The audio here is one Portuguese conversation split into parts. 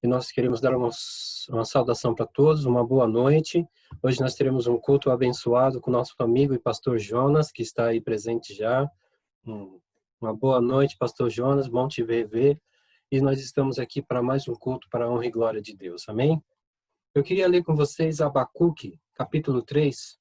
e nós queremos dar uma saudação para todos, uma boa noite. Hoje nós teremos um culto abençoado com nosso amigo e pastor Jonas, que está aí presente já. Uma boa noite, pastor Jonas, bom te ver. E nós estamos aqui para mais um culto para a honra e glória de Deus, amém? Eu queria ler com vocês Abacuque, capítulo 3,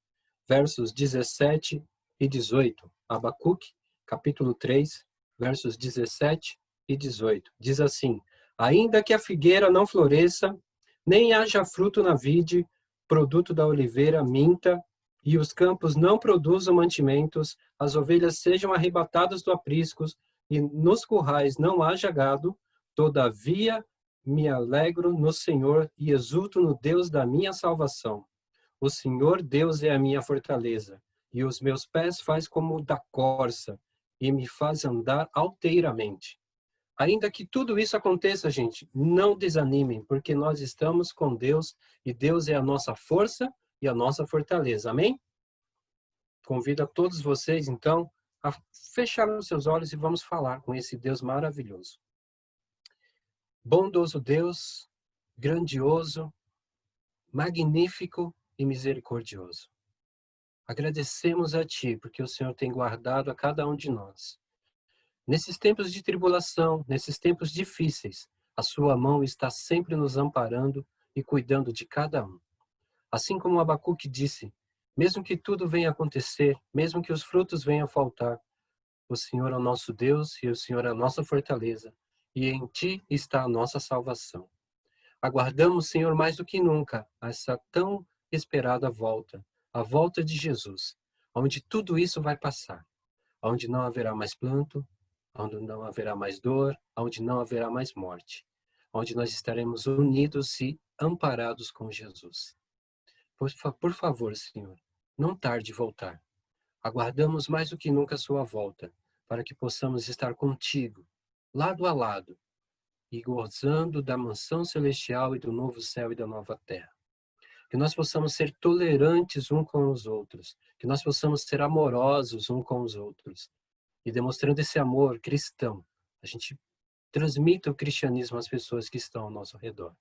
versos 17 e 18. Abacuque, capítulo 3, versos 17 e 18. Diz assim: ainda que a figueira não floresça, nem haja fruto na vide, produto da oliveira minta, e os campos não produzam mantimentos, as ovelhas sejam arrebatadas do aprisco, e nos currais não haja gado, todavia me alegro no Senhor e exulto no Deus da minha salvação. O Senhor Deus é a minha fortaleza, e os meus pés faz como o da corça, e me faz andar alteiramente. Ainda que tudo isso aconteça, gente, não desanimem, porque nós estamos com Deus, e Deus é a nossa força e a nossa fortaleza, amém? Convido a todos vocês, então, a fechar os seus olhos e vamos falar com esse Deus maravilhoso. Bondoso Deus, grandioso, magnífico e misericordioso. Agradecemos a Ti, porque o Senhor tem guardado a cada um de nós. Nesses tempos de tribulação, nesses tempos difíceis, a Sua mão está sempre nos amparando e cuidando de cada um. Assim como Abacuque disse, mesmo que tudo venha acontecer, mesmo que os frutos venham a faltar, o Senhor é o nosso Deus e o Senhor é a nossa fortaleza, e em Ti está a nossa salvação. Aguardamos, Senhor, mais do que nunca, essa tão esperada volta, a volta de Jesus, onde tudo isso vai passar, onde não haverá mais planto, onde não haverá mais dor, onde não haverá mais morte, onde nós estaremos unidos e amparados com Jesus. Por favor, Senhor, não tarde em voltar. Aguardamos mais do que nunca a sua volta, para que possamos estar contigo, lado a lado, e gozando da mansão celestial e do novo céu e da nova terra. Que nós possamos ser tolerantes uns com os outros, que nós possamos ser amorosos uns com os outros, e demonstrando esse amor cristão, a gente transmita o cristianismo às pessoas que estão ao nosso redor.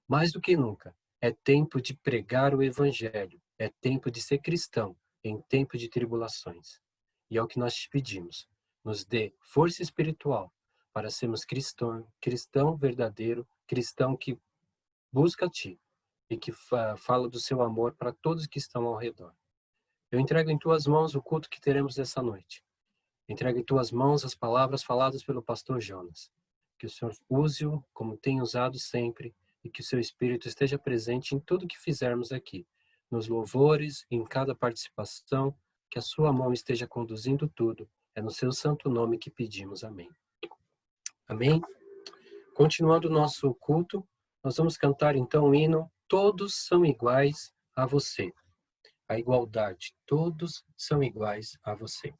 Mais do que nunca, é tempo de pregar o evangelho, é tempo de ser cristão em tempo de tribulações. E é o que nós te pedimos, nos dê força espiritual para sermos cristão verdadeiro, cristão que busca a Ti e que fala do seu amor para todos que estão ao redor. Eu entrego em Tuas mãos o culto que teremos essa noite. Entrego em Tuas mãos as palavras faladas pelo pastor Jonas. Que o Senhor use-o como tem usado sempre e que o Seu Espírito esteja presente em tudo que fizermos aqui, nos louvores, em cada participação, que a Sua mão esteja conduzindo tudo. É no Seu santo nome que pedimos. Amém. Amém? Continuando o nosso culto, nós vamos cantar então o hino Todos são iguais a você. A igualdade, todos são iguais a você.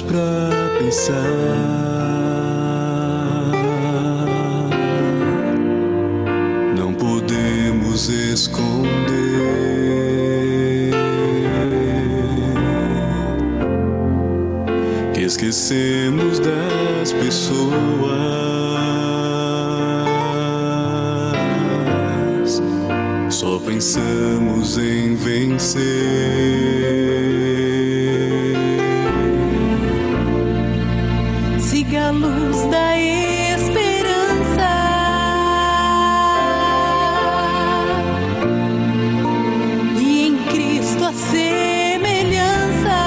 Pra pensar, não podemos esconder que esquecemos das pessoas, só pensamos em vencer. Siga a luz da esperança, e em Cristo a semelhança,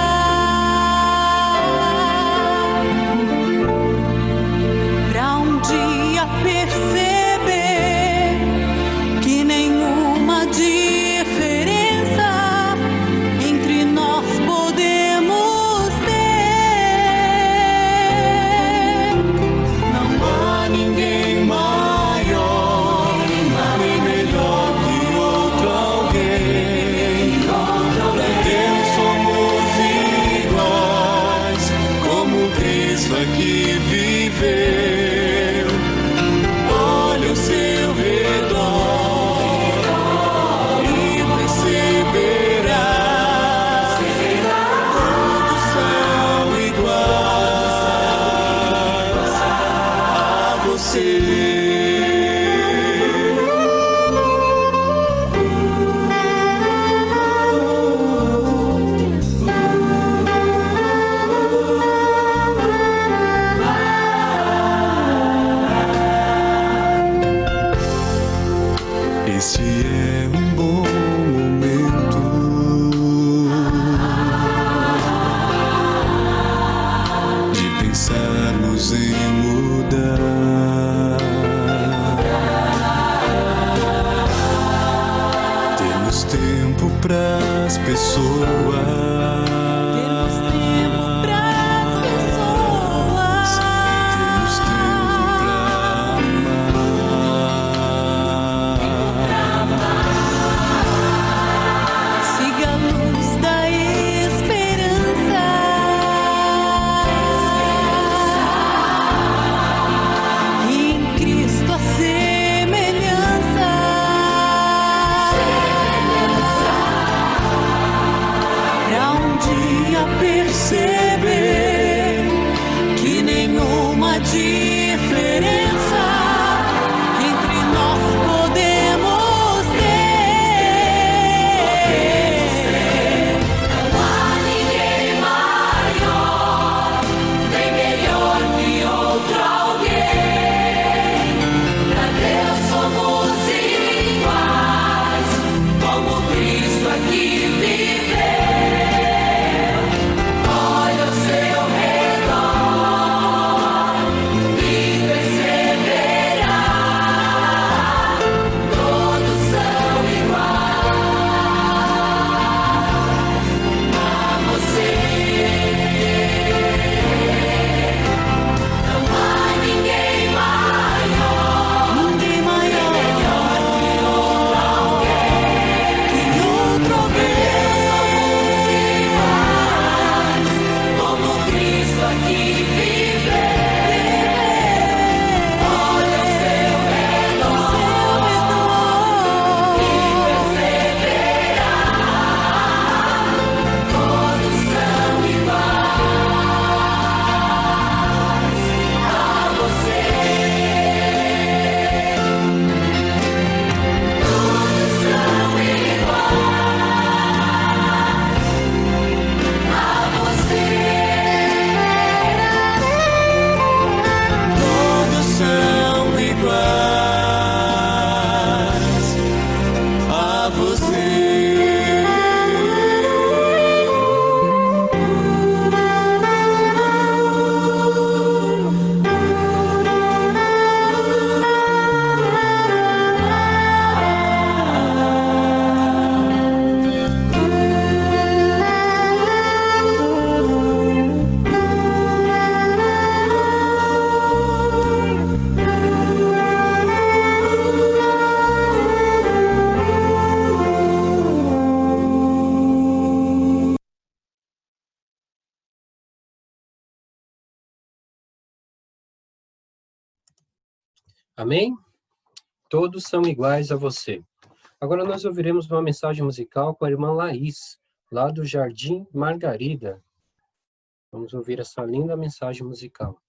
pra um dia perceber que nenhuma diferença entre pensamos em mudar. Temos tempo pras pessoas. Perceber que nenhuma diferença entre nós podemos ter. Não há ninguém maior, nem melhor que outro alguém. Pra Deus somos iguais, como Cristo aqui viveu. Amém? Todos são iguais a você. Agora nós ouviremos uma mensagem musical com a irmã Laís, lá do Jardim Margarida. Vamos ouvir essa linda mensagem musical.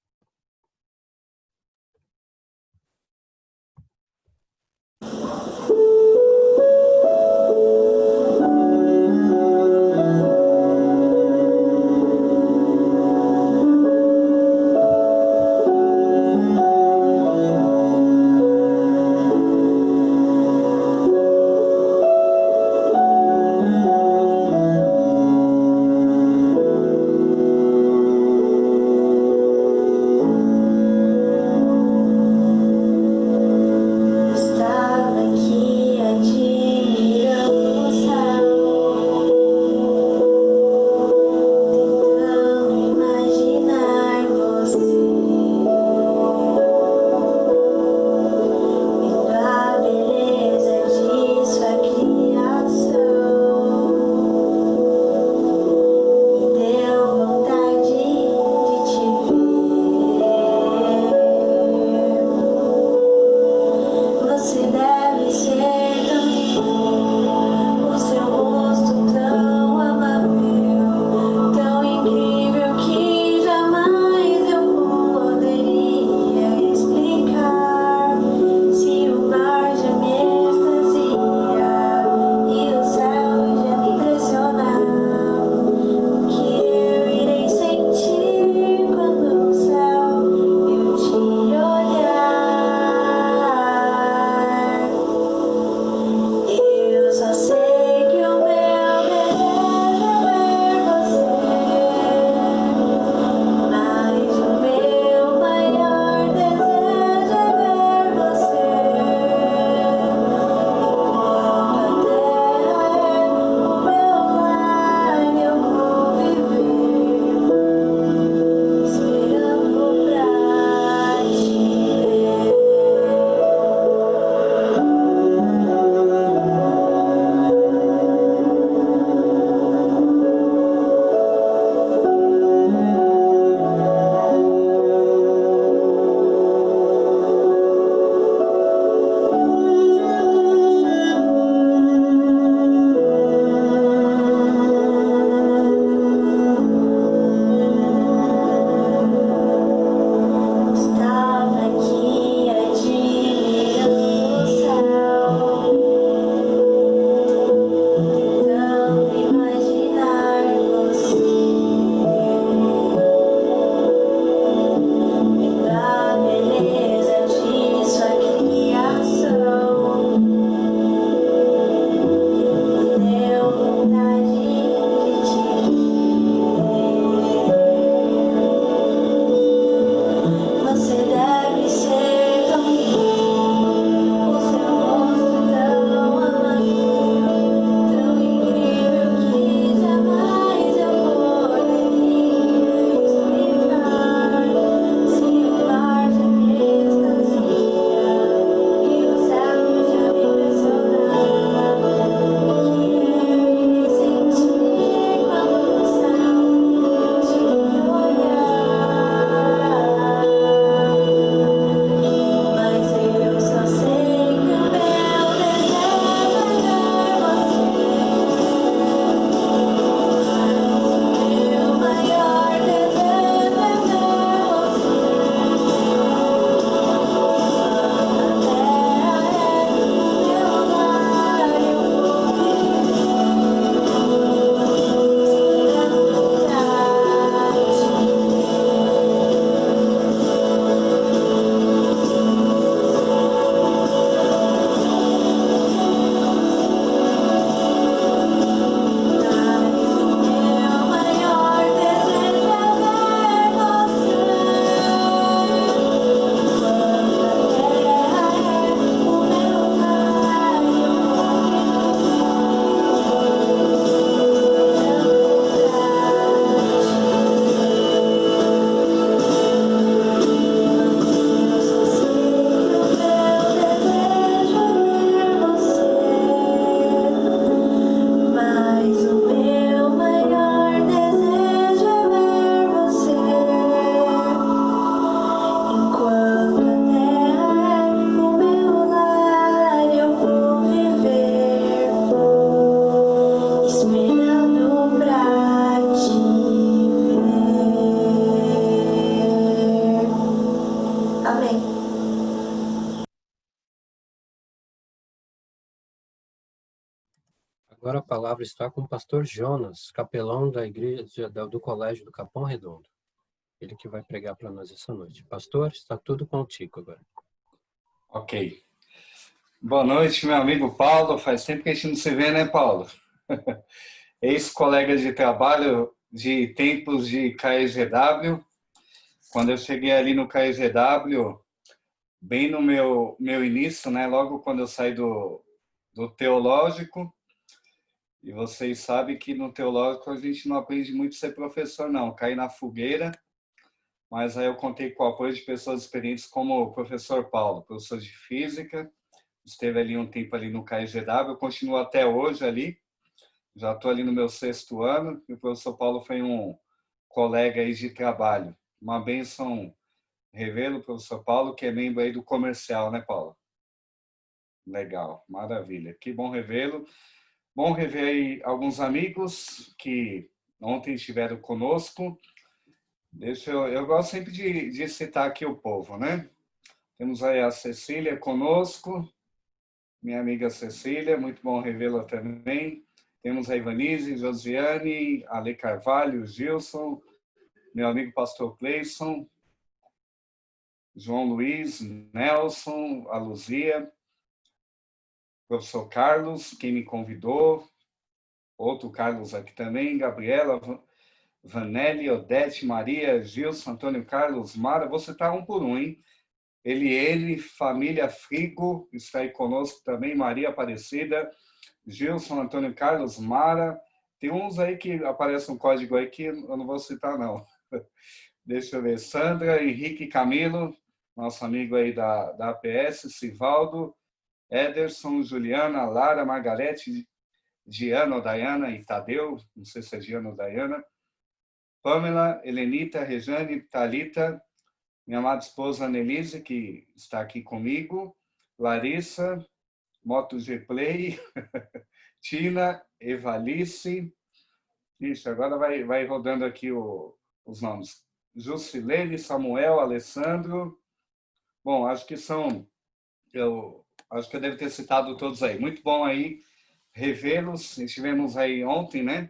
Agora a palavra está com o pastor Jonas, capelão da igreja do Colégio do Capão Redondo. Ele que vai pregar para nós essa noite. Pastor, está tudo contigo agora. Ok. Boa noite, meu amigo Paulo. Faz tempo que a gente não se vê, né, Paulo? Ex-colega de trabalho de tempos de KGW. Quando eu cheguei ali no KGW, bem no meu início, né, logo quando eu saí do teológico, e vocês sabem que no teológico a gente não aprende muito a ser professor, não. Caí na fogueira, mas aí eu contei com o apoio de pessoas experientes como o professor Paulo, professor de física, esteve ali um tempo ali no KGW, eu continuo até hoje ali, já estou ali no meu 6º ano, e o professor Paulo foi um colega aí de trabalho. Uma bênção revê-lo, professor Paulo, que é membro aí do comercial, né, Paulo? Legal, maravilha. Que bom revê-lo. Bom rever aí alguns amigos que ontem estiveram conosco. Eu gosto sempre de citar aqui o povo, né? Temos aí a Cecília conosco, minha amiga Cecília, muito bom revê-la também. Temos a Ivanise, Josiane, Ale Carvalho, Gilson, meu amigo pastor Cleison, João Luiz, Nelson, a Luzia, professor Carlos, quem me convidou, outro Carlos aqui também, Gabriela, Vanelli, Odete, Maria, Gilson, Antônio Carlos, Mara, você está um por um, hein? Eliene, família Frigo, está aí conosco também, Maria Aparecida, Gilson, Antônio Carlos, Mara, tem uns aí que aparece um código aí que eu não vou citar, não. Deixa eu ver, Sandra, Henrique Camilo, nosso amigo aí da APS, Sivaldo, Ederson, Juliana, Lara, Margarete, Diana ou Dayana e Tadeu, não sei se é Diana ou Dayana, Pamela, Helenita, Rejane, Thalita, minha amada esposa Nelise, que está aqui comigo, Larissa, MotoG Play, Tina, Evalice, ixi, agora vai rodando aqui os nomes, Jusilene, Samuel, Alessandro, bom, acho que eu devo ter citado todos aí, muito bom aí revê-los, estivemos aí ontem, né,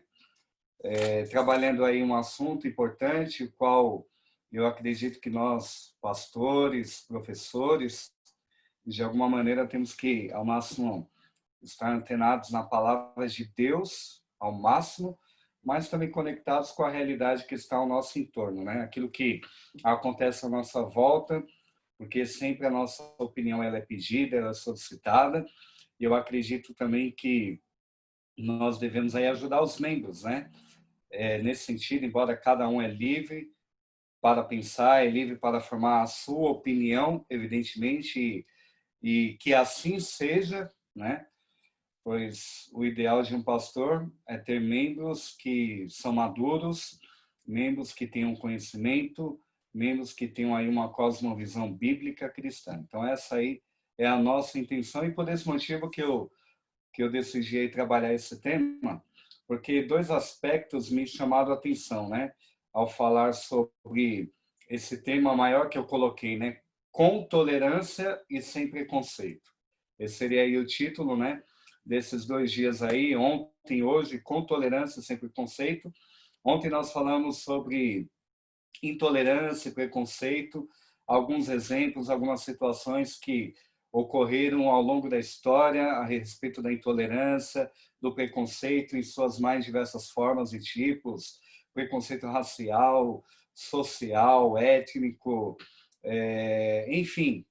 trabalhando aí um assunto importante, o qual eu acredito que nós, pastores, professores, de alguma maneira temos que, ao máximo, estar antenados na palavra de Deus, ao máximo, mas também conectados com a realidade que está ao nosso entorno, né? Aquilo que acontece à nossa volta, porque sempre a nossa opinião ela é pedida, ela é solicitada, e eu acredito também que nós devemos aí ajudar os membros, né? Nesse sentido, embora cada um é livre para pensar, é livre para formar a sua opinião, evidentemente, e que assim seja, né? Pois o ideal de um pastor é ter membros que são maduros, membros que tenham conhecimento, membros que tenham aí uma cosmovisão bíblica cristã. Então essa aí é a nossa intenção e por esse motivo que eu decidi aí trabalhar esse tema, porque 2 aspectos me chamaram a atenção, né? Ao falar sobre esse tema maior que eu coloquei, né? Com tolerância e sem preconceito. Esse seria aí o título, né? Desses 2 dias aí, ontem e hoje, com tolerância e sem preconceito. Ontem nós falamos sobre intolerância e preconceito, alguns exemplos, algumas situações que ocorreram ao longo da história a respeito da intolerância, do preconceito em suas mais diversas formas e tipos, preconceito racial, social, étnico, enfim,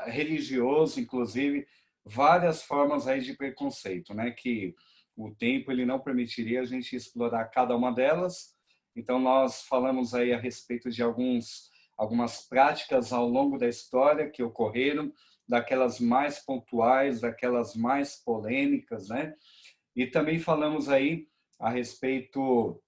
religioso, inclusive, várias formas aí de preconceito, né? Que o tempo ele não permitiria a gente explorar cada uma delas. Então nós falamos aí a respeito de algumas práticas ao longo da história que ocorreram, daquelas mais pontuais, daquelas mais polêmicas, né? E também falamos aí a respeito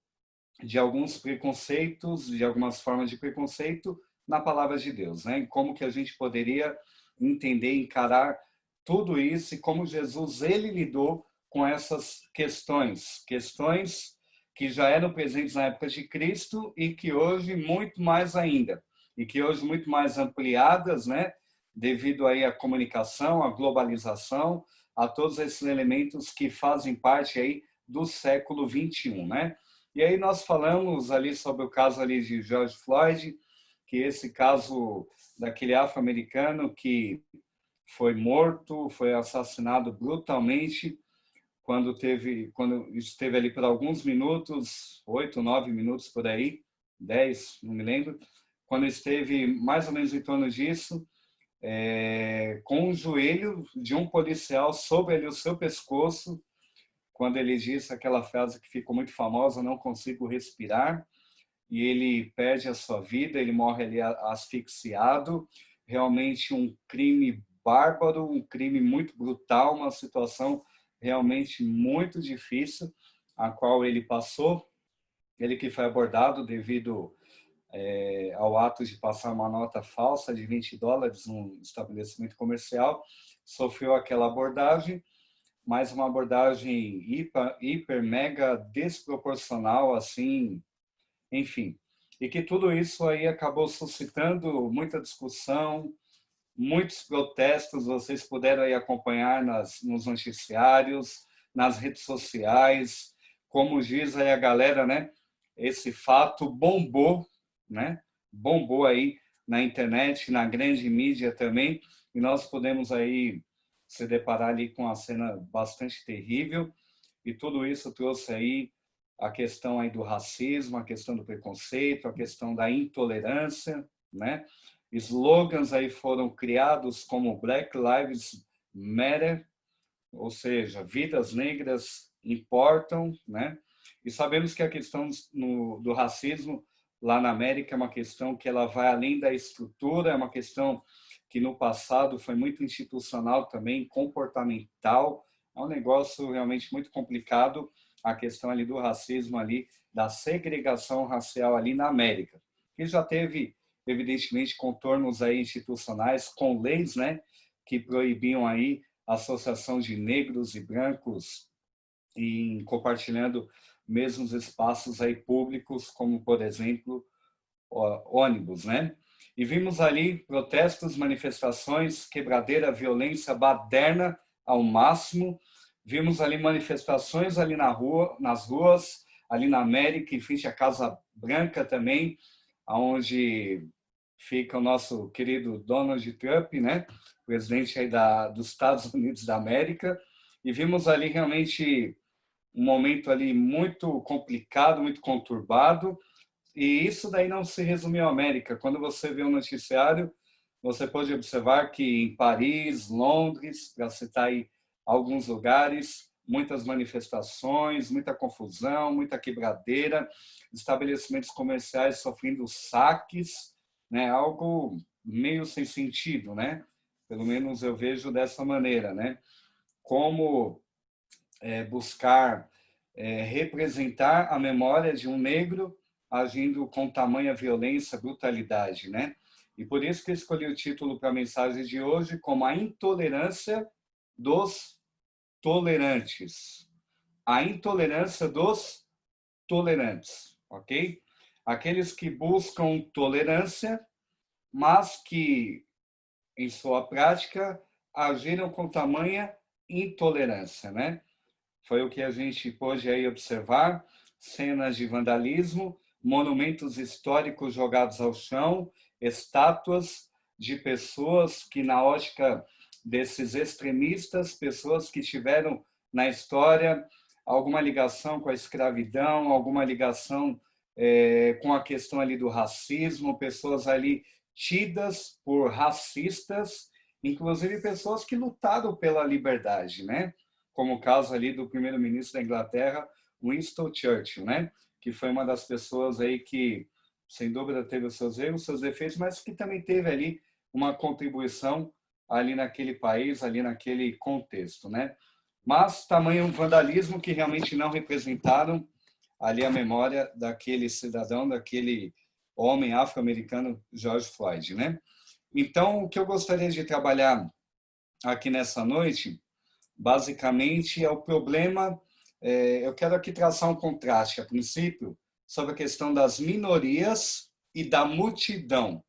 de alguns preconceitos, de algumas formas de preconceito na palavra de Deus, né? E como que a gente poderia entender, encarar tudo isso e como Jesus ele lidou com essas questões que já eram presentes na época de Cristo e que hoje muito mais ainda, e que hoje muito mais ampliadas, né? Devido aí à comunicação, à globalização, a todos esses elementos que fazem parte aí do século XXI, né? E aí nós falamos ali sobre o caso ali de George Floyd, que esse caso daquele afro-americano que foi morto, foi assassinado brutalmente quando esteve ali por alguns minutos, 8, 9 minutos por aí, 10, não me lembro, quando esteve mais ou menos em torno disso, com o joelho de um policial sobre ali o seu pescoço, quando ele disse aquela frase que ficou muito famosa, não consigo respirar, e ele perde a sua vida, ele morre ali asfixiado, realmente um crime bárbaro, um crime muito brutal, uma situação realmente muito difícil, a qual ele passou, ele que foi abordado devido ao ato de passar uma nota falsa de $20 num estabelecimento comercial, sofreu aquela abordagem, mas uma abordagem hiper, mega desproporcional, assim, enfim. E que tudo isso aí acabou suscitando muita discussão, muitos protestos, vocês puderam aí acompanhar nos noticiários, nas redes sociais, como diz aí a galera, né? Esse fato bombou, né? Bombou aí na internet, na grande mídia também, e nós podemos aí se deparar ali com uma cena bastante terrível, e tudo isso trouxe aí a questão aí do racismo, a questão do preconceito, a questão da intolerância, né? Slogans aí foram criados como Black Lives Matter, ou seja, vidas negras importam, né? E sabemos que a questão do racismo lá na América é uma questão que ela vai além da estrutura, é uma questão que no passado foi muito institucional também, comportamental, é um negócio realmente muito complicado, a questão ali do racismo ali, da segregação racial ali na América, que já teve, evidentemente, contornos aí institucionais, com leis, né, que proibiam aí a associação de negros e brancos em compartilhando mesmos espaços aí públicos, como, por exemplo, ônibus, né? E vimos ali protestos, manifestações, quebradeira, violência baderna ao máximo. Vimos ali manifestações ali nas ruas, ali na América, em frente à Casa Branca também, onde fica o nosso querido Donald Trump, né? Presidente aí dos Estados Unidos da América. E vimos ali realmente um momento ali muito complicado, muito conturbado, e isso daí não se resumiu à América. Quando você vê um noticiário, você pode observar que em Paris, Londres, para citar aí alguns lugares, muitas manifestações, muita confusão, muita quebradeira, estabelecimentos comerciais sofrendo saques, né? Algo meio sem sentido, né? Pelo menos eu vejo dessa maneira, né? Como buscar representar a memória de um negro agindo com tamanha violência, brutalidade, né? E por isso que eu escolhi o título para a mensagem de hoje como a intolerância dos tolerantes. A intolerância dos tolerantes, ok? Aqueles que buscam tolerância, mas que, em sua prática, agiram com tamanha intolerância, né? Foi o que a gente pôde aí observar, cenas de vandalismo, monumentos históricos jogados ao chão, estátuas de pessoas que, na ótica desses extremistas, pessoas que tiveram na história alguma ligação com a escravidão, alguma ligação com a questão ali do racismo, pessoas ali tidas por racistas, inclusive pessoas que lutaram pela liberdade, né? Como o caso ali do primeiro-ministro da Inglaterra, Winston Churchill, né? Que foi uma das pessoas aí que, sem dúvida, teve os seus erros, seus defeitos, mas que também teve ali uma contribuição ali naquele país, ali naquele contexto, né? Mas tamanho vandalismo que realmente não representaram ali a memória daquele cidadão, daquele homem afro-americano, George Floyd, né? Então, o que eu gostaria de trabalhar aqui nessa noite, basicamente, é o problema. Eu quero aqui traçar um contraste, a princípio, sobre a questão das minorias e da multidão.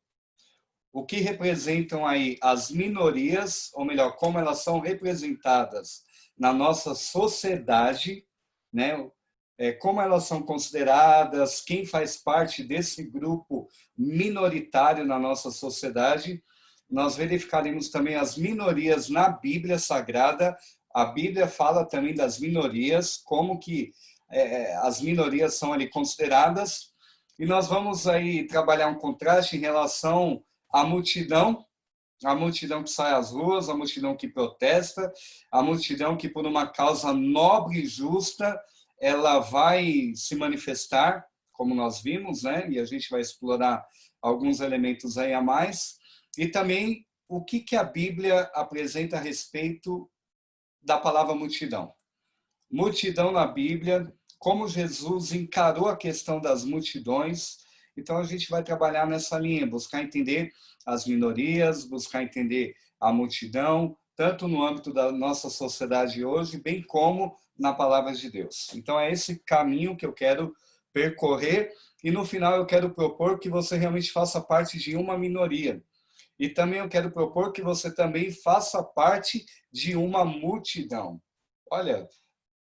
o que representam aí as minorias, ou melhor, como elas são representadas na nossa sociedade, né? Como elas são consideradas, quem faz parte desse grupo minoritário na nossa sociedade. Nós verificaremos também as minorias na Bíblia Sagrada. A Bíblia fala também das minorias, como que as minorias são ali consideradas. E nós vamos aí trabalhar um contraste em relação à multidão, a multidão que sai às ruas, a multidão que protesta, a multidão que por uma causa nobre e justa, ela vai se manifestar, como nós vimos, né? E a gente vai explorar alguns elementos aí a mais. E também o que a Bíblia apresenta a respeito da palavra multidão. Multidão na Bíblia, como Jesus encarou a questão das multidões. Então a gente vai trabalhar nessa linha, buscar entender as minorias, buscar entender a multidão, tanto no âmbito da nossa sociedade hoje, bem como na palavra de Deus. Então é esse caminho que eu quero percorrer e no final eu quero propor que você realmente faça parte de uma minoria. E também eu quero propor que você também faça parte de uma multidão. Olha,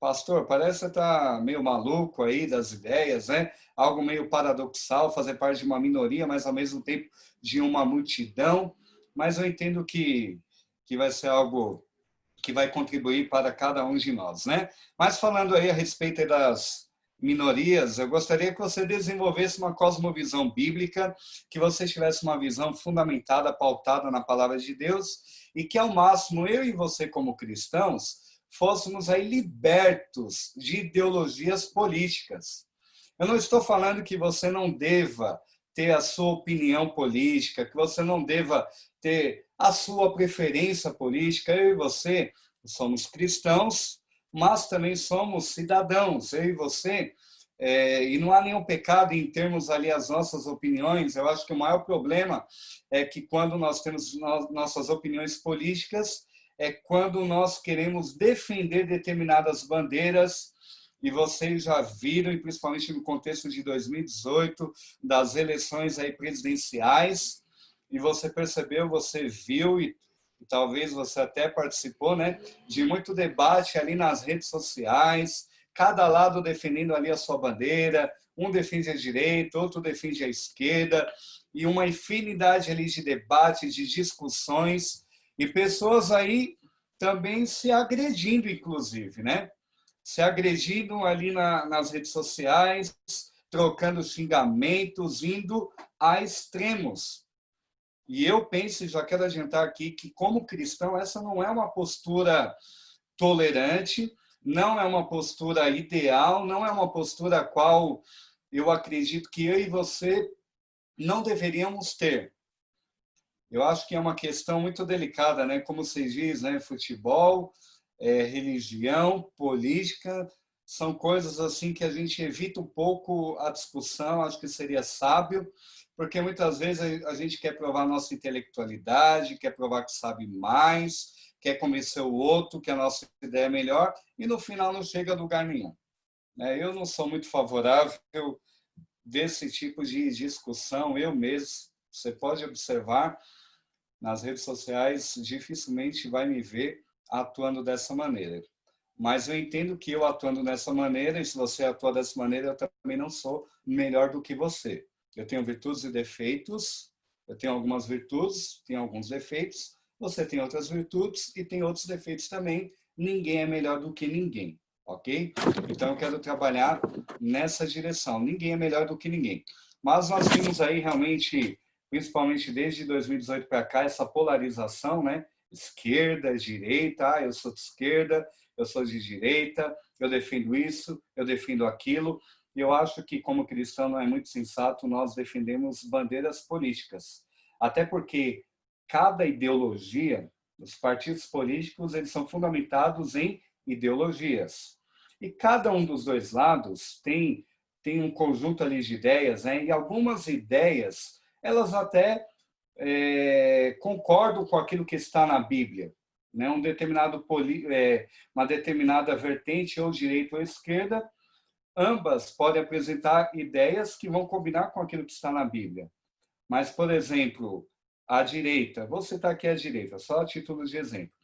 pastor, parece que você está meio maluco aí das ideias, né? Algo meio paradoxal, fazer parte de uma minoria, mas ao mesmo tempo de uma multidão. Mas eu entendo que vai ser algo que vai contribuir para cada um de nós, né? Mas falando aí a respeito das minorias, eu gostaria que você desenvolvesse uma cosmovisão bíblica, que você tivesse uma visão fundamentada, pautada na palavra de Deus, e que ao máximo eu e você como cristãos fôssemos aí libertos de ideologias políticas. Eu não estou falando que você não deva ter a sua opinião política, que você não deva ter a sua preferência política. Eu e você somos cristãos, mas também somos cidadãos. Eu e você, e não há nenhum pecado em termos ali as nossas opiniões. Eu acho que o maior problema é que quando nós temos nossas opiniões políticas, é quando nós queremos defender determinadas bandeiras, e vocês já viram, e principalmente no contexto de 2018, das eleições aí presidenciais, e você percebeu, você viu, e talvez você até participou, né, de muito debate ali nas redes sociais, cada lado defendendo ali a sua bandeira, um defende a direita, outro defende a esquerda, e uma infinidade ali de debates, de discussões, e pessoas aí também se agredindo, inclusive, né? Se agredindo ali nas redes sociais, trocando xingamentos, indo a extremos. E eu penso, e já quero adiantar aqui, que como cristão, essa não é uma postura tolerante, não é uma postura ideal, não é uma postura a qual eu acredito que eu e você não deveríamos ter. Eu acho que é uma questão muito delicada, né? Como vocês dizem, né? Futebol, religião, política, são coisas assim que a gente evita um pouco a discussão, acho que seria sábio, porque muitas vezes a gente quer provar nossa intelectualidade, quer provar que sabe mais, quer convencer o outro que a nossa ideia é melhor, e no final não chega a lugar nenhum. Eu não sou muito favorável desse tipo de discussão, eu mesmo, você pode observar, nas redes sociais, dificilmente vai me ver atuando dessa maneira. Mas eu entendo que eu atuando dessa maneira, e se você atua dessa maneira, eu também não sou melhor do que você. Eu tenho virtudes e defeitos, eu tenho algumas virtudes, tenho alguns defeitos, você tem outras virtudes e tem outros defeitos também. Ninguém é melhor do que ninguém, ok? Então eu quero trabalhar nessa direção. Ninguém é melhor do que ninguém. Mas nós vimos aí realmente, principalmente desde 2018 para cá, essa polarização, né? Esquerda, direita, eu sou de esquerda, eu sou de direita, eu defendo isso, eu defendo aquilo. E eu acho que, como cristão, não é muito sensato nós defendemos bandeiras políticas. Até porque cada ideologia, os partidos políticos, eles são fundamentados em ideologias. E cada um dos dois lados tem um conjunto ali de ideias, né? E algumas ideias, elas até concordam com aquilo que está na Bíblia, né? Uma determinada vertente, ou direita ou esquerda, ambas podem apresentar ideias que vão combinar com aquilo que está na Bíblia. Mas, por exemplo, à direita, vou citar aqui à direita, só a título de exemplo,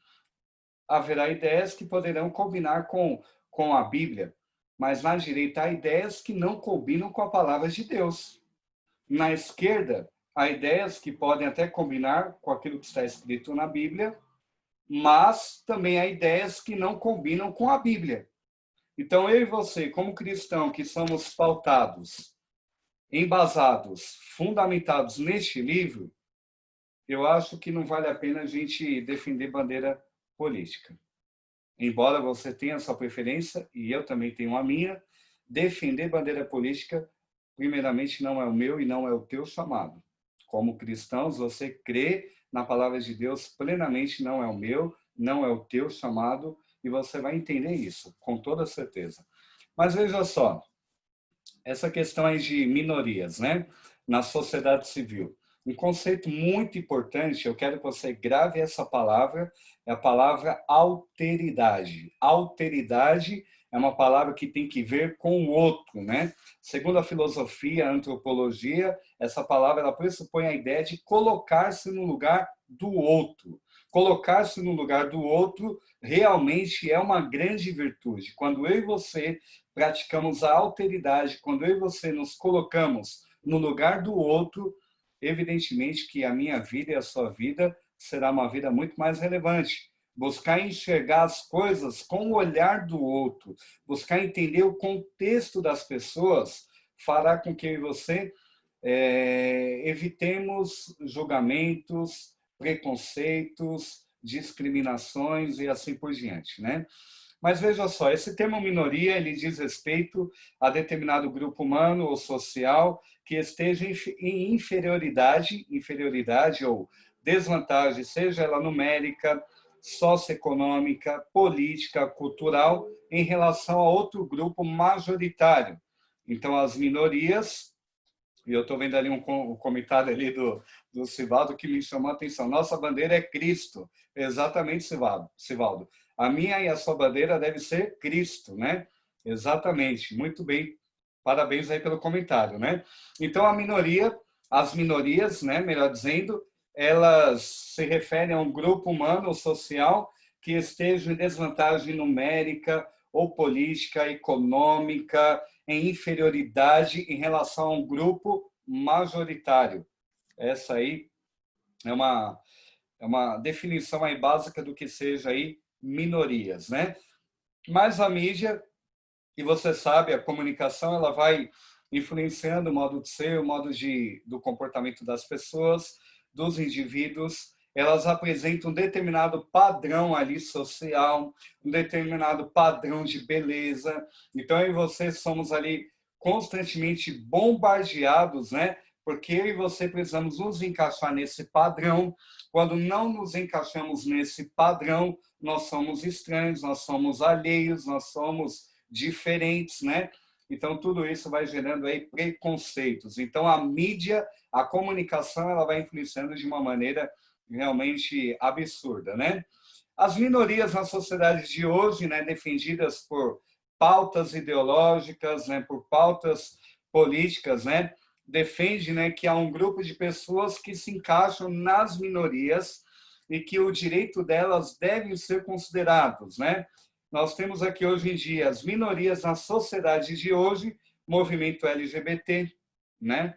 haverá ideias que poderão combinar com a Bíblia, mas na direita há ideias que não combinam com a palavra de Deus. Na esquerda, há ideias que podem até combinar com aquilo que está escrito na Bíblia, mas também há ideias que não combinam com a Bíblia. Então, eu e você, como cristão, que somos pautados, embasados, fundamentados neste livro, eu acho que não vale a pena a gente defender bandeira política. Embora você tenha a sua preferência, e eu também tenho a minha, defender bandeira política, primeiramente, não é o meu e não é o teu chamado. Como cristãos, você crê na palavra de Deus plenamente, não é o meu, não é o teu chamado, e você vai entender isso, com toda certeza. Mas veja só, essa questão aí de minorias, né, na sociedade civil. Um conceito muito importante, eu quero que você grave essa palavra, é a palavra alteridade. Alteridade é uma palavra que tem que ver com o outro, né? Segundo a filosofia, a antropologia, essa palavra ela pressupõe a ideia de colocar-se no lugar do outro. Colocar-se no lugar do outro realmente é uma grande virtude. Quando eu e você praticamos a alteridade, quando eu e você nos colocamos no lugar do outro, evidentemente que a minha vida e a sua vida será uma vida muito mais relevante. Buscar enxergar as coisas com o olhar do outro, buscar entender o contexto das pessoas, fará com que eu e você evitemos julgamentos, preconceitos, discriminações e assim por diante, né? Mas veja só, esse termo minoria, ele diz respeito a determinado grupo humano ou social que esteja em inferioridade ou desvantagem, seja ela numérica, socioeconômica, política, cultural, em relação a outro grupo majoritário. Então, as minorias, e eu estou vendo ali um comentário ali do Sivaldo que me chamou a atenção. Nossa bandeira é Cristo. Exatamente, Sivaldo. A minha e a sua bandeira deve ser Cristo, né? Exatamente. Muito bem. Parabéns aí pelo comentário, né? Então, as minorias, né, melhor dizendo, elas se referem a um grupo humano ou social que esteja em desvantagem numérica ou política, econômica, em inferioridade em relação a um grupo majoritário. Essa aí é uma definição aí básica do que seja aí minorias, né? Mas a mídia, e você sabe, a comunicação, ela vai influenciando o modo de ser, o modo do comportamento das pessoas, dos indivíduos. Elas apresentam um determinado padrão ali social, um determinado padrão de beleza. Então, eu e você somos ali constantemente bombardeados, né? Porque eu e você precisamos nos encaixar nesse padrão. Quando não nos encaixamos nesse padrão, nós somos estranhos, nós somos alheios, nós somos diferentes, né? Então, tudo isso vai gerando aí preconceitos. Então, a mídia, a comunicação, ela vai influenciando de uma maneira realmente absurda, né? As minorias na sociedade de hoje, né, defendidas por pautas ideológicas, né, por pautas políticas, né, defende, né, que há um grupo de pessoas que se encaixam nas minorias e que o direito delas devem ser considerados, né? Nós temos aqui hoje em dia as minorias na sociedade de hoje, movimento LGBT, né?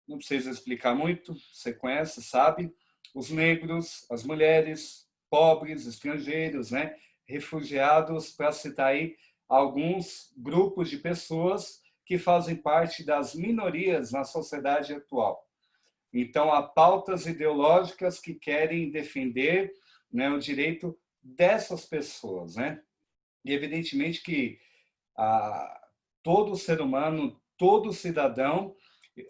Não precisa explicar muito, você conhece, sabe? Os negros, as mulheres, pobres, estrangeiros, né? Refugiados, para citar aí alguns grupos de pessoas que fazem parte das minorias na sociedade atual. Então, há pautas ideológicas que querem defender, né, o direito dessas pessoas, né? E evidentemente que todo ser humano, todo cidadão,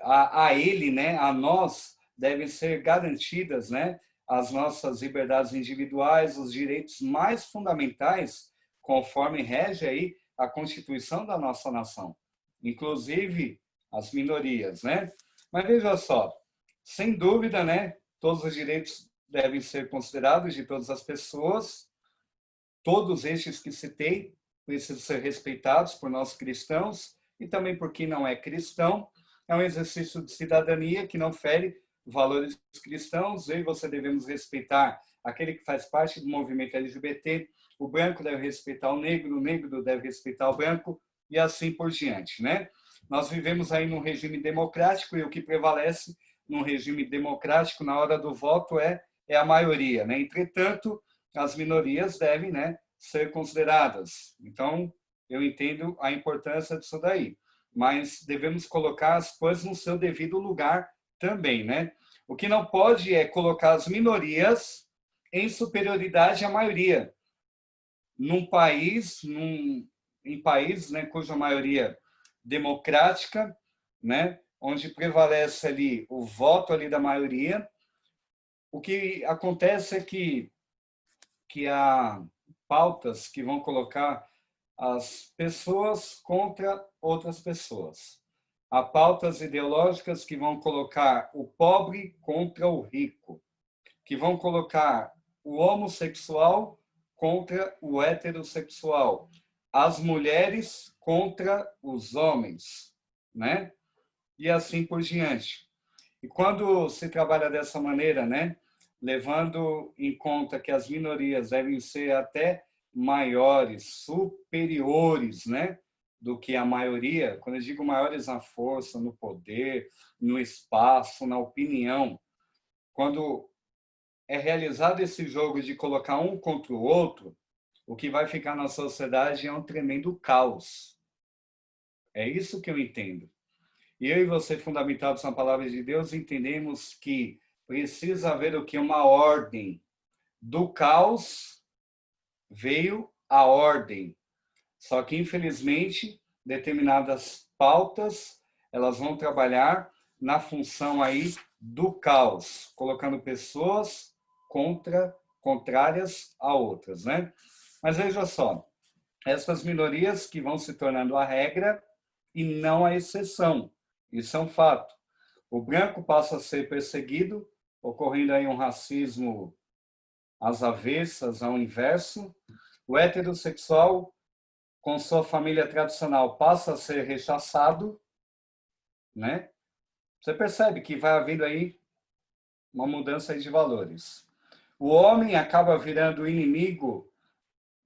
a ele, né, a nós, devem ser garantidas, né, as nossas liberdades individuais, os direitos mais fundamentais, conforme rege aí a Constituição da nossa nação, inclusive as minorias, né? Mas veja só, sem dúvida, né, todos os direitos devem ser considerados de todas as pessoas, todos estes que citei precisam ser respeitados por nós cristãos e também por quem não é cristão. É um exercício de cidadania que não fere valores cristãos. Eu e você devemos respeitar aquele que faz parte do movimento LGBT, o branco deve respeitar o negro deve respeitar o branco, e assim por diante, né? Nós vivemos aí num regime democrático, e o que prevalece num regime democrático na hora do voto é a maioria, né? Entretanto, as minorias devem, né, ser consideradas. Então, eu entendo a importância disso daí, mas devemos colocar as coisas no seu devido lugar também, né? O que não pode é colocar as minorias em superioridade à maioria. Num país, em países, né, cuja maioria democrática, né, onde prevalece ali o voto ali da maioria, o que acontece é que há pautas que vão colocar as pessoas contra outras pessoas. Há pautas ideológicas que vão colocar o pobre contra o rico, que vão colocar o homossexual contra o heterossexual, as mulheres contra os homens, né? E assim por diante. E quando se trabalha dessa maneira, né, levando em conta que as minorias devem ser até maiores, superiores, né, do que a maioria, quando eu digo maiores na força, no poder, no espaço, na opinião, quando é realizado esse jogo de colocar um contra o outro, o que vai ficar na sociedade é um tremendo caos. É isso que eu entendo. E eu e você, fundamentados na palavra de Deus, entendemos que precisa haver o que? Uma ordem. Do caos veio a ordem. Só que, infelizmente, determinadas pautas, elas vão trabalhar na função aí do caos, colocando pessoas contrárias a outras, né? Mas veja só, essas minorias que vão se tornando a regra e não a exceção. Isso é um fato. O branco passa a ser perseguido, ocorrendo aí um racismo às avessas, ao inverso. O heterossexual, com sua família tradicional, passa a ser rechaçado, né? Você percebe que vai havendo aí uma mudança de valores. O homem acaba virando inimigo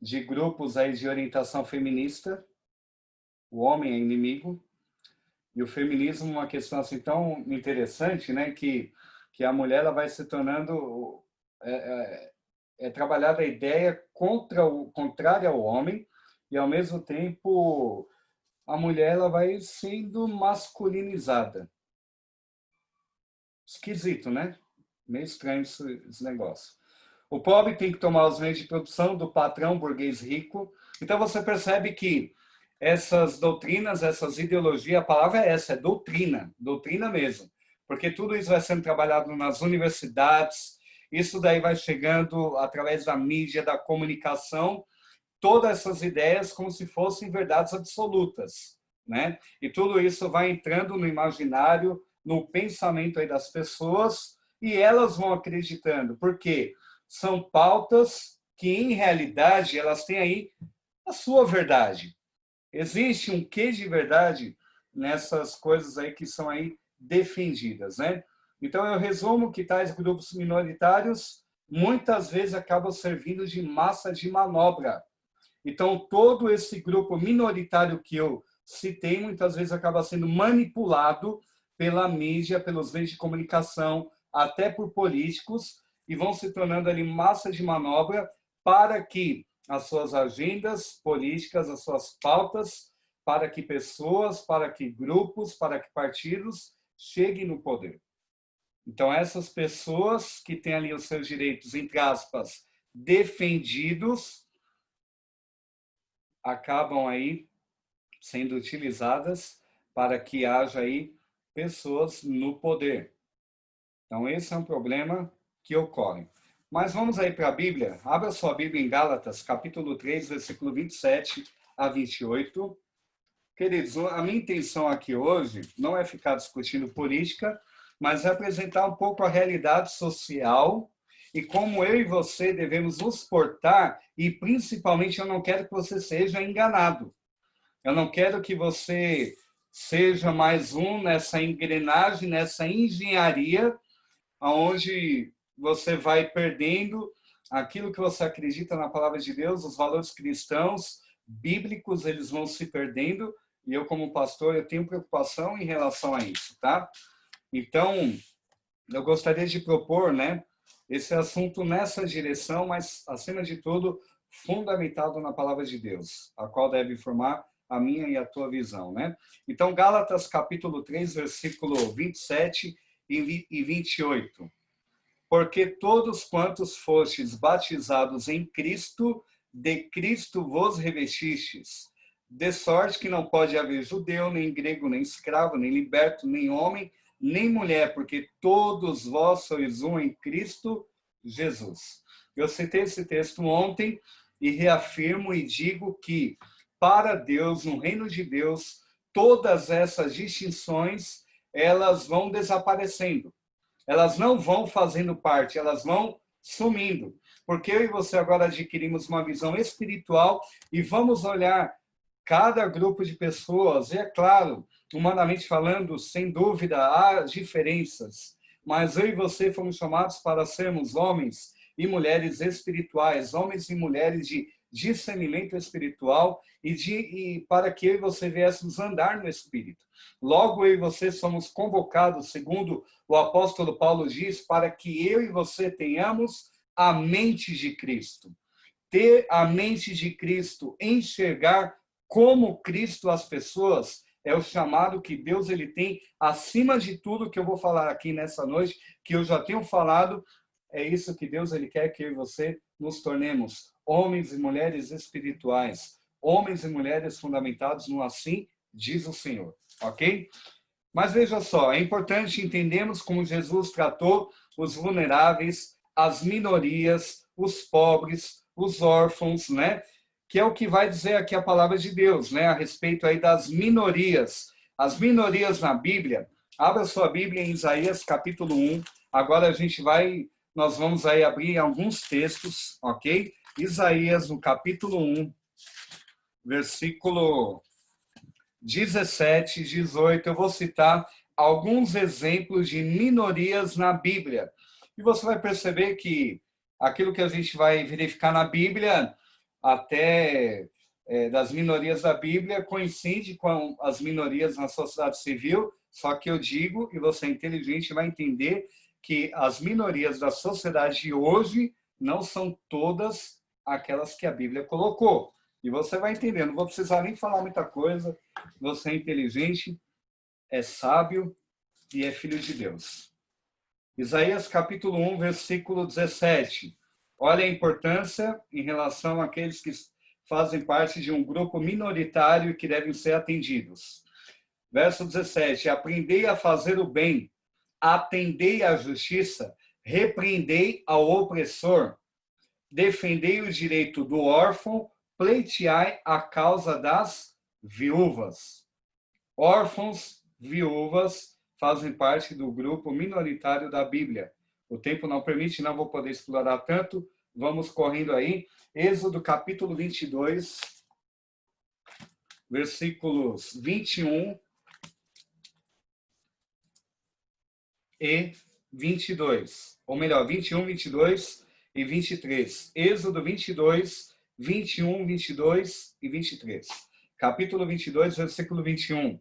de grupos aí de orientação feminista. O homem é inimigo. E o feminismo é uma questão assim tão interessante, né, que a mulher ela vai se tornando trabalhada a ideia contrária ao homem, e ao mesmo tempo a mulher ela vai sendo masculinizada. Esquisito, né? Meio estranho esse negócio. O pobre tem que tomar os meios de produção do patrão burguês rico. Então você percebe que essas doutrinas, essas ideologias, a palavra é essa, é doutrina, doutrina mesmo. Porque tudo isso vai sendo trabalhado nas universidades, isso daí vai chegando através da mídia, da comunicação, todas essas ideias como se fossem verdades absolutas, né? E tudo isso vai entrando no imaginário, no pensamento aí das pessoas, e elas vão acreditando, porque são pautas que, em realidade, elas têm aí a sua verdade. Existe um quê de verdade nessas coisas aí que são aí defendidas, né? Então, eu resumo que tais grupos minoritários muitas vezes acabam servindo de massa de manobra. Então, todo esse grupo minoritário que eu citei, muitas vezes acaba sendo manipulado pela mídia, pelos meios de comunicação, até por políticos, e vão se tornando ali massa de manobra para que as suas agendas políticas, as suas pautas, para que pessoas, para que grupos, para que partidos cheguem no poder. Então, essas pessoas que têm ali os seus direitos, entre aspas, defendidos, acabam aí sendo utilizadas para que haja aí pessoas no poder. Então, esse é um problema que ocorre. Mas vamos aí para a Bíblia. Abra sua Bíblia em Gálatas, capítulo 3, versículo 27 a 28. Queridos, a minha intenção aqui hoje não é ficar discutindo política, mas é apresentar um pouco a realidade social e como eu e você devemos nos portar, e principalmente eu não quero que você seja enganado. Eu não quero que você seja mais um nessa engrenagem, nessa engenharia onde você vai perdendo aquilo que você acredita na palavra de Deus, os valores cristãos, bíblicos, eles vão se perdendo, e eu, como pastor, eu tenho preocupação em relação a isso, tá? Então, eu gostaria de propor, né, esse assunto nessa direção, mas, acima de tudo, fundamentado na palavra de Deus, a qual deve formar a minha e a tua visão, né? Então, Gálatas, capítulo 3, versículo 27 e 28. Porque todos quantos fostes batizados em Cristo, de Cristo vos revestistes. De sorte que não pode haver judeu, nem grego, nem escravo, nem liberto, nem homem, nem mulher, porque todos vós sois um em Cristo Jesus. Eu citei esse texto ontem e reafirmo e digo que, para Deus, no reino de Deus, todas essas distinções, elas vão desaparecendo. Elas não vão fazendo parte, elas vão sumindo. Porque eu e você agora adquirimos uma visão espiritual e vamos olhar cada grupo de pessoas. E é claro, humanamente falando, sem dúvida, há diferenças. Mas eu e você fomos chamados para sermos homens e mulheres espirituais, homens e mulheres de discernimento espiritual e para que eu e você viéssemos andar no Espírito. Logo, eu e você somos convocados, segundo o apóstolo Paulo diz, para que eu e você tenhamos a mente de Cristo. Ter a mente de Cristo, enxergar como Cristo as pessoas, é o chamado que Deus ele tem acima de tudo que eu vou falar aqui nessa noite, que eu já tenho falado, é isso que Deus ele quer que eu e você nos tornemos homens e mulheres espirituais, homens e mulheres fundamentados no assim diz o Senhor, ok? Mas veja só, é importante entendermos como Jesus tratou os vulneráveis, as minorias, os pobres, os órfãos, né? Que é o que vai dizer aqui a palavra de Deus, né? A respeito aí das minorias. As minorias na Bíblia, abra sua Bíblia em Isaías capítulo 1. Agora nós vamos aí abrir alguns textos, ok? Isaías no capítulo 1, versículo 17, 18, eu vou citar alguns exemplos de minorias na Bíblia. E você vai perceber que aquilo que a gente vai verificar na Bíblia, até das minorias da Bíblia, coincide com as minorias na sociedade civil, só que eu digo, e você é inteligente vai entender, que as minorias da sociedade de hoje não são todas aquelas que a Bíblia colocou. E você vai entender, não vou precisar nem falar muita coisa, você é inteligente, é sábio e é filho de Deus. Isaías capítulo 1, versículo 17. Olha a importância em relação àqueles que fazem parte de um grupo minoritário e que devem ser atendidos. Verso 17. Aprendei a fazer o bem, atendei à justiça, repreendei ao opressor, defendei o direito do órfão, pleiteai a causa das viúvas. Órfãos, viúvas, fazem parte do grupo minoritário da Bíblia. O tempo não permite, não vou poder explorar tanto. Vamos correndo aí. Êxodo capítulo 22, versículos 21 e 22. Ou melhor, 21, 22 e 23. Êxodo 22, 21, 22 e 23. Capítulo 22, versículo 21.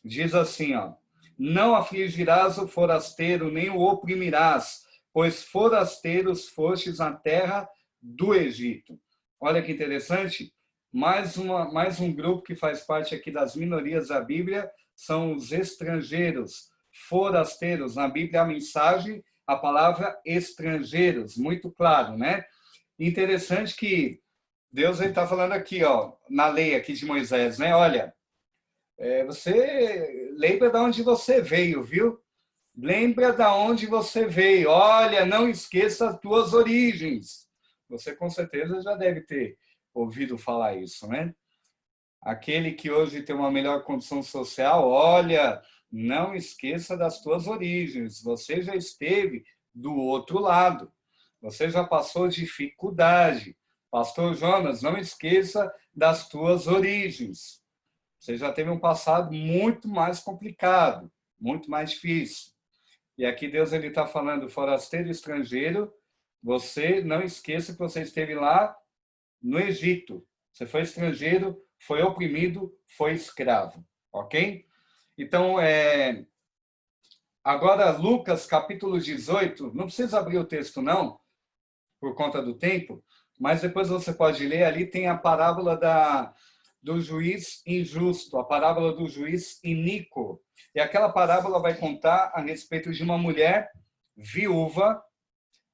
Diz assim, ó. Não afligirás o forasteiro, nem o oprimirás, pois forasteiros fostes na terra do Egito. Olha que interessante. Mais um grupo que faz parte aqui das minorias da Bíblia são os estrangeiros, forasteiros. Na Bíblia, a mensagem, a palavra estrangeiros, muito claro, né? Interessante que Deus está falando aqui, ó, na lei aqui de Moisés, né? Olha, você lembra de onde você veio, viu? Lembra de onde você veio. Olha, não esqueça as tuas origens. Você com certeza já deve ter ouvido falar isso, né? Aquele que hoje tem uma melhor condição social, olha, não esqueça das tuas origens. Você já esteve do outro lado. Você já passou dificuldade. Pastor Jonas, não esqueça das tuas origens. Você já teve um passado muito mais complicado, muito mais difícil. E aqui Deus ele está falando, forasteiro estrangeiro, você não esqueça que você esteve lá no Egito. Você foi estrangeiro, foi oprimido, foi escravo. Ok? Então, agora Lucas capítulo 18, não precisa abrir o texto não, por conta do tempo, mas depois você pode ler, ali tem a parábola do juiz injusto, a parábola do juiz iníquo. E aquela parábola vai contar a respeito de uma mulher viúva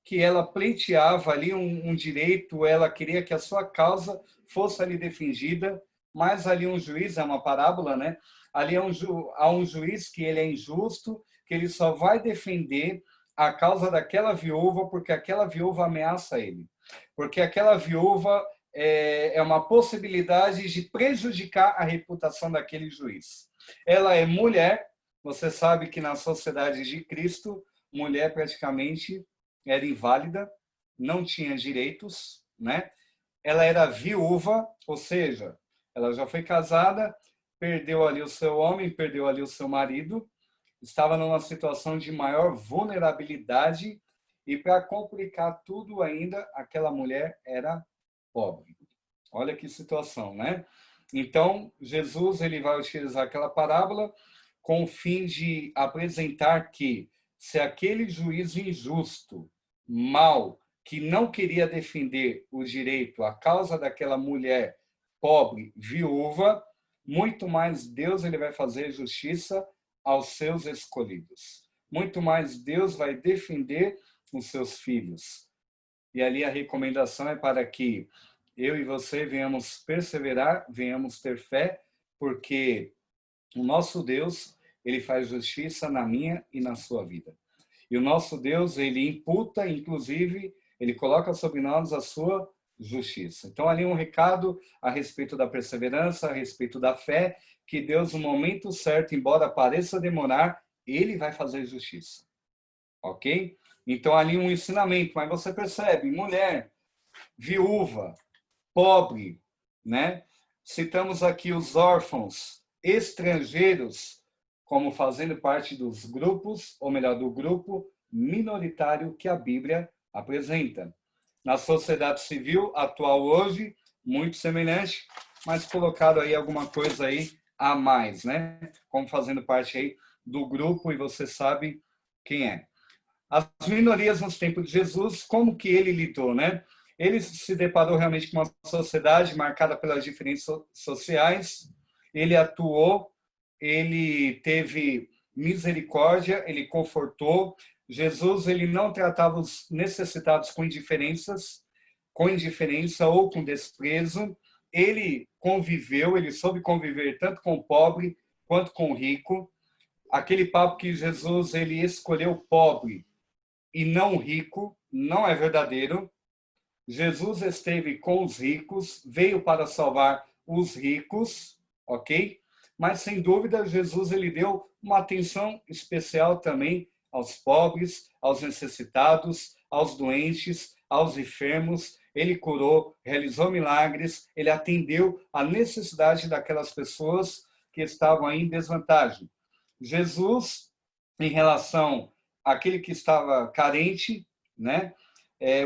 que ela pleiteava ali um direito, ela queria que a sua causa fosse ali defendida, mas ali um juiz, é uma parábola, né? Ali há um juiz que ele é injusto, que ele só vai defender a causa daquela viúva porque aquela viúva ameaça ele. Porque aquela viúva é uma possibilidade de prejudicar a reputação daquele juiz. Ela é mulher, você sabe que na sociedade de Cristo, mulher praticamente era inválida, não tinha direitos, né? Ela era viúva, ou seja, ela já foi casada, perdeu ali o seu homem, perdeu ali o seu marido, estava numa situação de maior vulnerabilidade e, para complicar tudo ainda, aquela mulher era pobre. Olha que situação, né? Então, Jesus ele vai utilizar aquela parábola com o fim de apresentar que se aquele juiz injusto, mau, que não queria defender o direito, a causa daquela mulher pobre, viúva, muito mais Deus ele vai fazer justiça aos seus escolhidos. Muito mais Deus vai defender os seus filhos. E ali a recomendação é para que eu e você venhamos perseverar, venhamos ter fé, porque o nosso Deus, ele faz justiça na minha e na sua vida. E o nosso Deus, ele imputa, inclusive, ele coloca sobre nós a sua justiça. Então, ali um recado a respeito da perseverança, a respeito da fé, que Deus, no momento certo, embora pareça demorar, ele vai fazer justiça. Ok? Então, ali um ensinamento, mas você percebe, mulher, viúva, pobre, né? Citamos aqui os órfãos, estrangeiros, como fazendo parte dos grupos, ou melhor, do grupo minoritário que a Bíblia apresenta. Na sociedade civil atual hoje, muito semelhante, mas colocado aí alguma coisa aí a mais, né? Como fazendo parte aí do grupo, e você sabe quem é. As minorias nos tempos de Jesus, como que ele lidou, né? Ele se deparou realmente com uma sociedade marcada pelas diferenças sociais, ele atuou, ele teve misericórdia, ele confortou. Jesus, ele não tratava os necessitados com indiferença ou com desprezo. Ele conviveu, ele soube conviver tanto com o pobre quanto com o rico. Aquele papo que Jesus ele escolheu o pobre e não o rico, não é verdadeiro. Jesus esteve com os ricos, veio para salvar os ricos, ok? Mas, sem dúvida, Jesus ele deu uma atenção especial também aos pobres, aos necessitados, aos doentes, aos enfermos. Ele curou, realizou milagres, ele atendeu a necessidade daquelas pessoas que estavam aí em desvantagem. Jesus, em relação àquele que estava carente, né?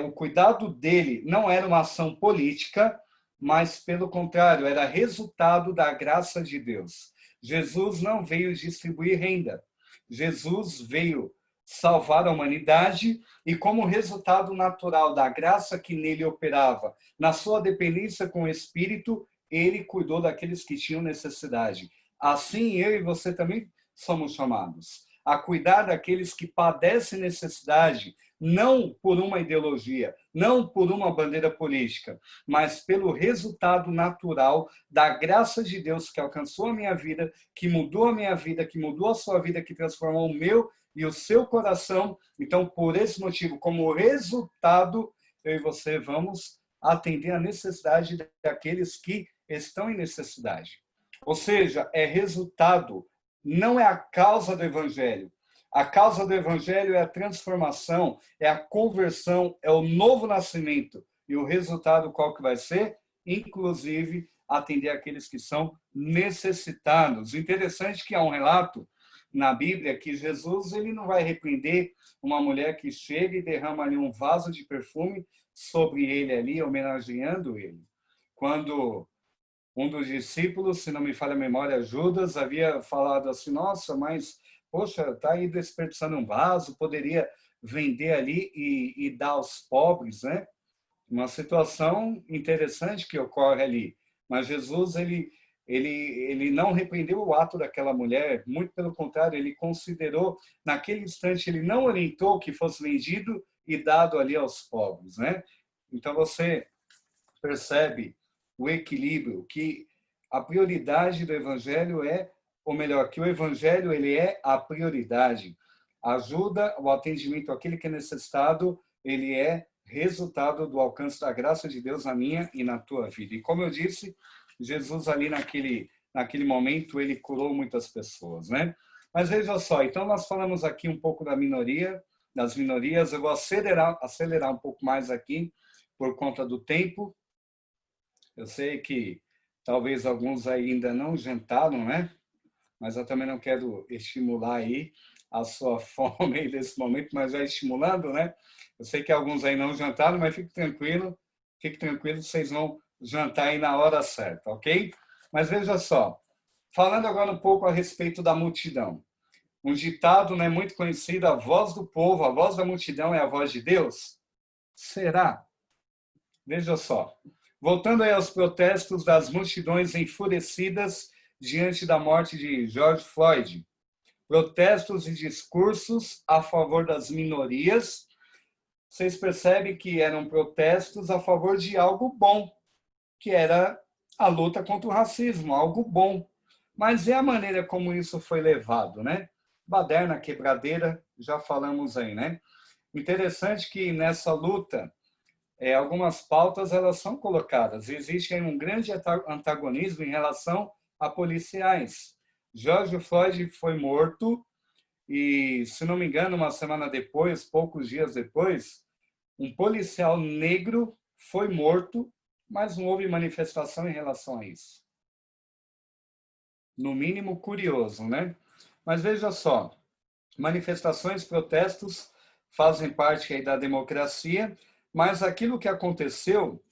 O cuidado dele não era uma ação política, mas, pelo contrário, era resultado da graça de Deus. Jesus não veio distribuir renda. Jesus veio salvar a humanidade e, como resultado natural da graça que nele operava, na sua dependência com o Espírito, ele cuidou daqueles que tinham necessidade. Assim, eu e você também somos chamados a cuidar daqueles que padecem necessidade, não por uma ideologia, não por uma bandeira política, mas pelo resultado natural da graça de Deus que alcançou a minha vida, que mudou a minha vida, que mudou a sua vida, que transformou o meu e o seu coração. Então, por esse motivo, como resultado, eu e você vamos atender a necessidade daqueles que estão em necessidade. Ou seja, é resultado, não é a causa do Evangelho. A causa do Evangelho é a transformação, é a conversão, é o novo nascimento. E o resultado qual que vai ser? Inclusive, atender aqueles que são necessitados. Interessante que há um relato na Bíblia que Jesus ele não vai repreender uma mulher que chega e derrama ali um vaso de perfume sobre ele ali, homenageando ele. Quando um dos discípulos, se não me falha a memória, Judas, havia falado assim, nossa, mas, poxa, está aí desperdiçando um vaso, poderia vender ali e dar aos pobres, né? Uma situação interessante que ocorre ali. Mas Jesus, ele não repreendeu o ato daquela mulher, muito pelo contrário, ele considerou, naquele instante, ele não orientou que fosse vendido e dado ali aos pobres, né? Então você percebe o equilíbrio, que a prioridade do evangelho é, ou melhor, que o evangelho ele é a prioridade. A ajuda, o atendimento àquele que é necessitado, ele é resultado do alcance da graça de Deus na minha e na tua vida. E como eu disse, Jesus ali naquele momento, ele curou muitas pessoas, né? Mas veja só, então nós falamos aqui um pouco da minoria, das minorias, eu vou acelerar um pouco mais aqui, por conta do tempo. Eu sei que talvez alguns ainda não jantaram, né? Mas eu também não quero estimular aí a sua fome aí nesse momento, mas já estimulando, né? Eu sei que alguns aí não jantaram, mas fique tranquilo, vocês vão jantar aí na hora certa, ok? Mas veja só, falando agora um pouco a respeito da multidão. Um ditado, né, muito conhecido, a voz do povo, a voz da multidão é a voz de Deus? Será? Veja só. Voltando aí aos protestos das multidões enfurecidas diante da morte de George Floyd. Protestos e discursos a favor das minorias. Vocês percebem que eram protestos a favor de algo bom, que era a luta contra o racismo, algo bom. Mas é a maneira como isso foi levado, né? Baderna, quebradeira, já falamos aí, né? Interessante que nessa luta, algumas pautas elas são colocadas. Existe um grande antagonismo em relação a policiais. George Floyd foi morto e, se não me engano, uma semana depois, poucos dias depois, um policial negro foi morto, mas não houve manifestação em relação a isso. No mínimo curioso, né? Mas veja só, manifestações, protestos fazem parte aí da democracia, mas aquilo que aconteceu,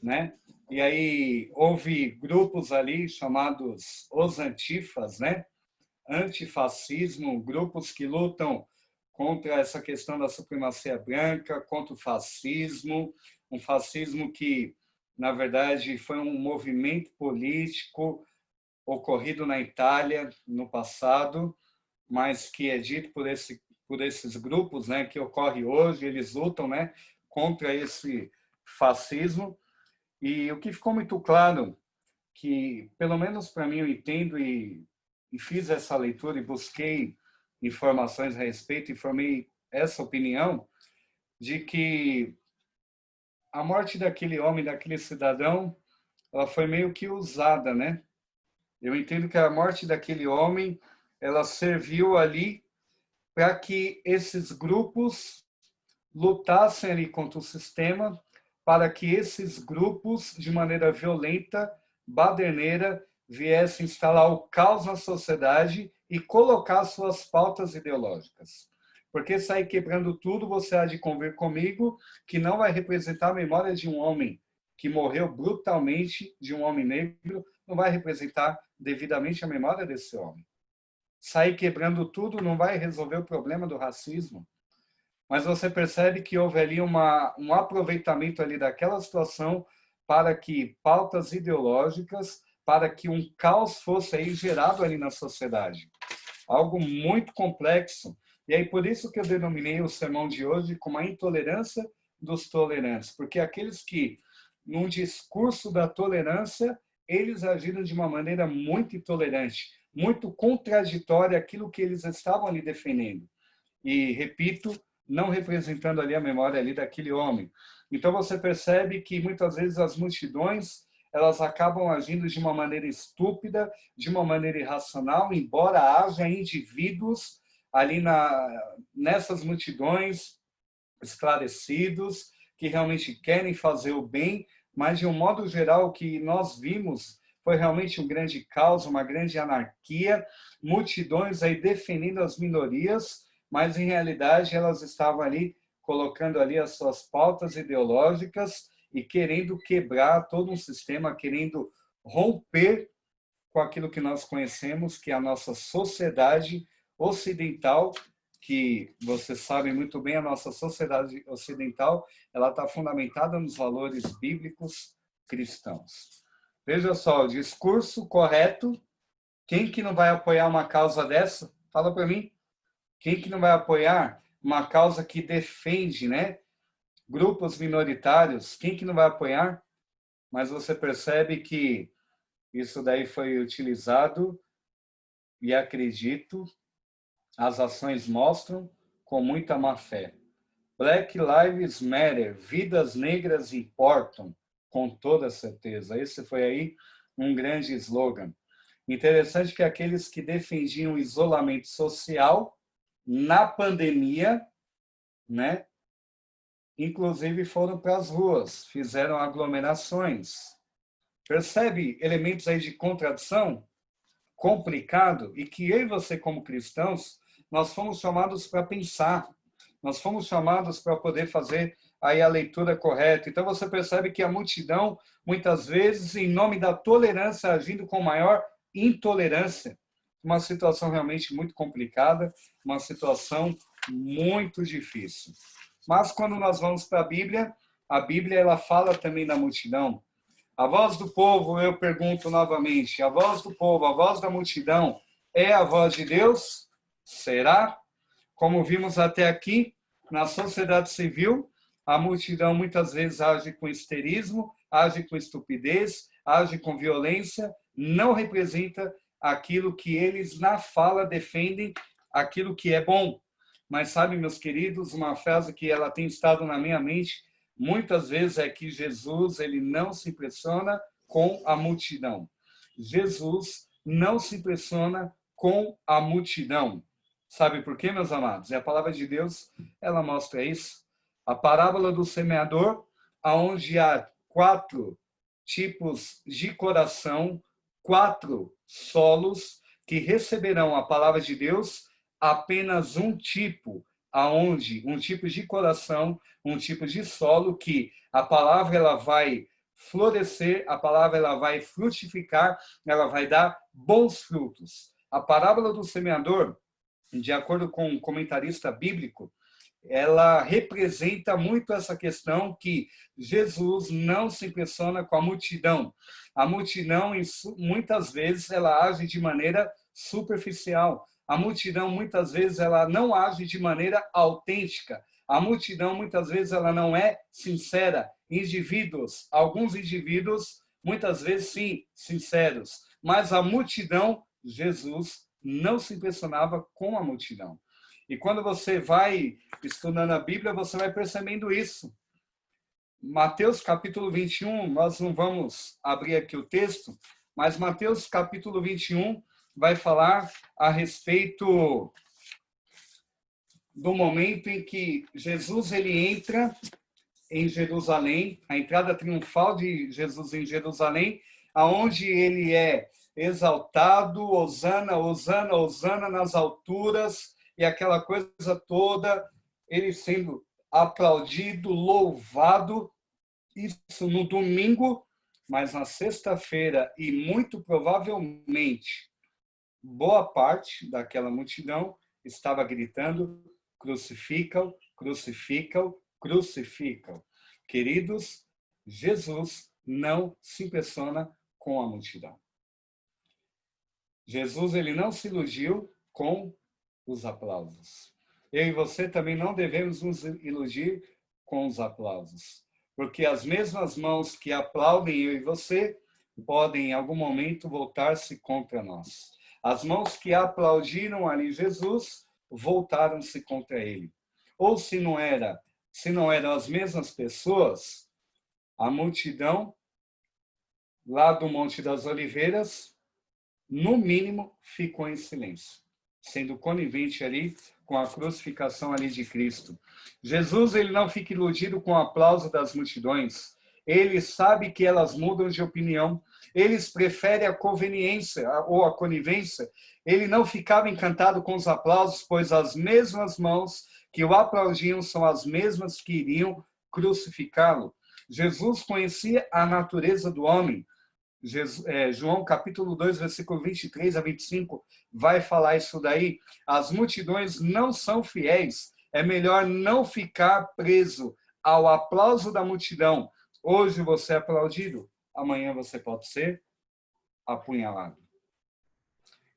né? E aí houve grupos ali chamados os antifas, né? Antifascismo, grupos que lutam contra essa questão da supremacia branca, contra o fascismo, um fascismo que, na verdade, foi um movimento político ocorrido na Itália no passado, mas que é dito por esses grupos, né, que ocorre hoje, eles lutam, né, contra esse fascismo. E o que ficou muito claro, que pelo menos para mim eu entendo e fiz essa leitura e busquei informações a respeito e formei essa opinião, de que a morte daquele homem, daquele cidadão, ela foi meio que usada, né? Eu entendo que a morte daquele homem, ela serviu ali para que esses grupos lutassem ali contra o sistema, para que esses grupos, de maneira violenta, baderneira, viessem instalar o caos na sociedade e colocar suas pautas ideológicas. Porque sair quebrando tudo, você há de convir comigo que não vai representar a memória de um homem que morreu brutalmente, de um homem negro, não vai representar devidamente a memória desse homem. Sair quebrando tudo não vai resolver o problema do racismo. Mas você percebe que houve ali um aproveitamento ali daquela situação para que pautas ideológicas, para que um caos fosse aí gerado ali na sociedade. Algo muito complexo. E aí por isso que eu denominei o sermão de hoje como a intolerância dos tolerantes. Porque aqueles que, num discurso da tolerância, eles agiram de uma maneira muito intolerante, muito contraditória àquilo que eles estavam ali defendendo. E, repito, não representando ali a memória ali daquele homem. Então você percebe que muitas vezes as multidões, elas acabam agindo de uma maneira estúpida, de uma maneira irracional, embora haja indivíduos ali nessas multidões esclarecidos, que realmente querem fazer o bem, mas de um modo geral o que nós vimos foi realmente um grande caos, uma grande anarquia, multidões aí defendendo as minorias, mas em realidade elas estavam ali colocando ali as suas pautas ideológicas e querendo quebrar todo um sistema, querendo romper com aquilo que nós conhecemos, que é a nossa sociedade ocidental, que vocês sabem muito bem, a nossa sociedade ocidental, ela está fundamentada nos valores bíblicos cristãos. Veja só, o discurso correto, quem que não vai apoiar uma causa dessa? Fala para mim. Quem que não vai apoiar uma causa que defende, né, grupos minoritários? Quem que não vai apoiar? Mas você percebe que isso daí foi utilizado e acredito, as ações mostram com muita má fé. Black Lives Matter, vidas negras importam, com toda certeza. Esse foi aí um grande slogan. Interessante que aqueles que defendiam o isolamento social na pandemia, né, inclusive foram para as ruas, fizeram aglomerações. Percebe elementos aí de contradição? Complicado, e que eu e você, como cristãos, nós fomos chamados para pensar, nós fomos chamados para poder fazer aí a leitura correta. Então você percebe que a multidão, muitas vezes, em nome da tolerância, agindo com maior intolerância. Uma situação realmente muito complicada, uma situação muito difícil. Mas quando nós vamos para a Bíblia ela fala também da multidão. A voz do povo, eu pergunto novamente, a voz do povo, a voz da multidão, é a voz de Deus? Será? Como vimos até aqui, na sociedade civil, a multidão muitas vezes age com histerismo, age com estupidez, age com violência, não representa aquilo que eles na fala defendem, aquilo que é bom. Mas sabe, meus queridos, uma frase que ela tem estado na minha mente muitas vezes é que Jesus, ele não se impressiona com a multidão. Jesus não se impressiona com a multidão. Sabe por quê, meus amados? E a palavra de Deus, ela mostra isso. A parábola do semeador, onde há 4 tipos de coração, 4 solos que receberão a palavra de Deus, apenas um tipo, aonde um tipo de coração, um tipo de solo que a palavra ela vai florescer, a palavra ela vai frutificar, ela vai dar bons frutos. A parábola do semeador, de acordo com um comentarista bíblico, ela representa muito essa questão que Jesus não se impressiona com a multidão. A multidão, muitas vezes, ela age de maneira superficial. A multidão, muitas vezes, ela não age de maneira autêntica. A multidão, muitas vezes, ela não é sincera. Alguns indivíduos, muitas vezes, sim, sinceros. Mas a multidão, Jesus não se impressionava com a multidão. E quando você vai estudando a Bíblia, você vai percebendo isso. Mateus capítulo 21, nós não vamos abrir aqui o texto, mas Mateus capítulo 21 vai falar a respeito do momento em que Jesus ele entra em Jerusalém, a entrada triunfal de Jesus em Jerusalém, aonde ele é exaltado, hosana, hosana, hosana nas alturas, e aquela coisa toda, ele sendo aplaudido, louvado, isso no domingo, mas na sexta-feira, e muito provavelmente, boa parte daquela multidão estava gritando, crucificam, crucificam, crucificam. Queridos, Jesus não se impressiona com a multidão. Jesus ele não se iludiu com os aplausos. Eu e você também não devemos nos iludir com os aplausos, porque as mesmas mãos que aplaudem eu e você podem em algum momento voltar-se contra nós. As mãos que aplaudiram ali Jesus voltaram-se contra ele. Ou se não eram as mesmas pessoas, a multidão lá do Monte das Oliveiras, no mínimo, ficou em silêncio, sendo conivente ali com a crucificação ali de Cristo. Jesus ele não fica iludido com o aplauso das multidões. Ele sabe que elas mudam de opinião. Eles preferem a conveniência ou a conivência. Ele não ficava encantado com os aplausos, pois as mesmas mãos que o aplaudiam são as mesmas que iriam crucificá-lo. Jesus conhecia a natureza do homem. João capítulo 2, versículo 23 a 25, vai falar isso daí. As multidões não são fiéis. É melhor não ficar preso ao aplauso da multidão. Hoje você é aplaudido, amanhã você pode ser apunhalado.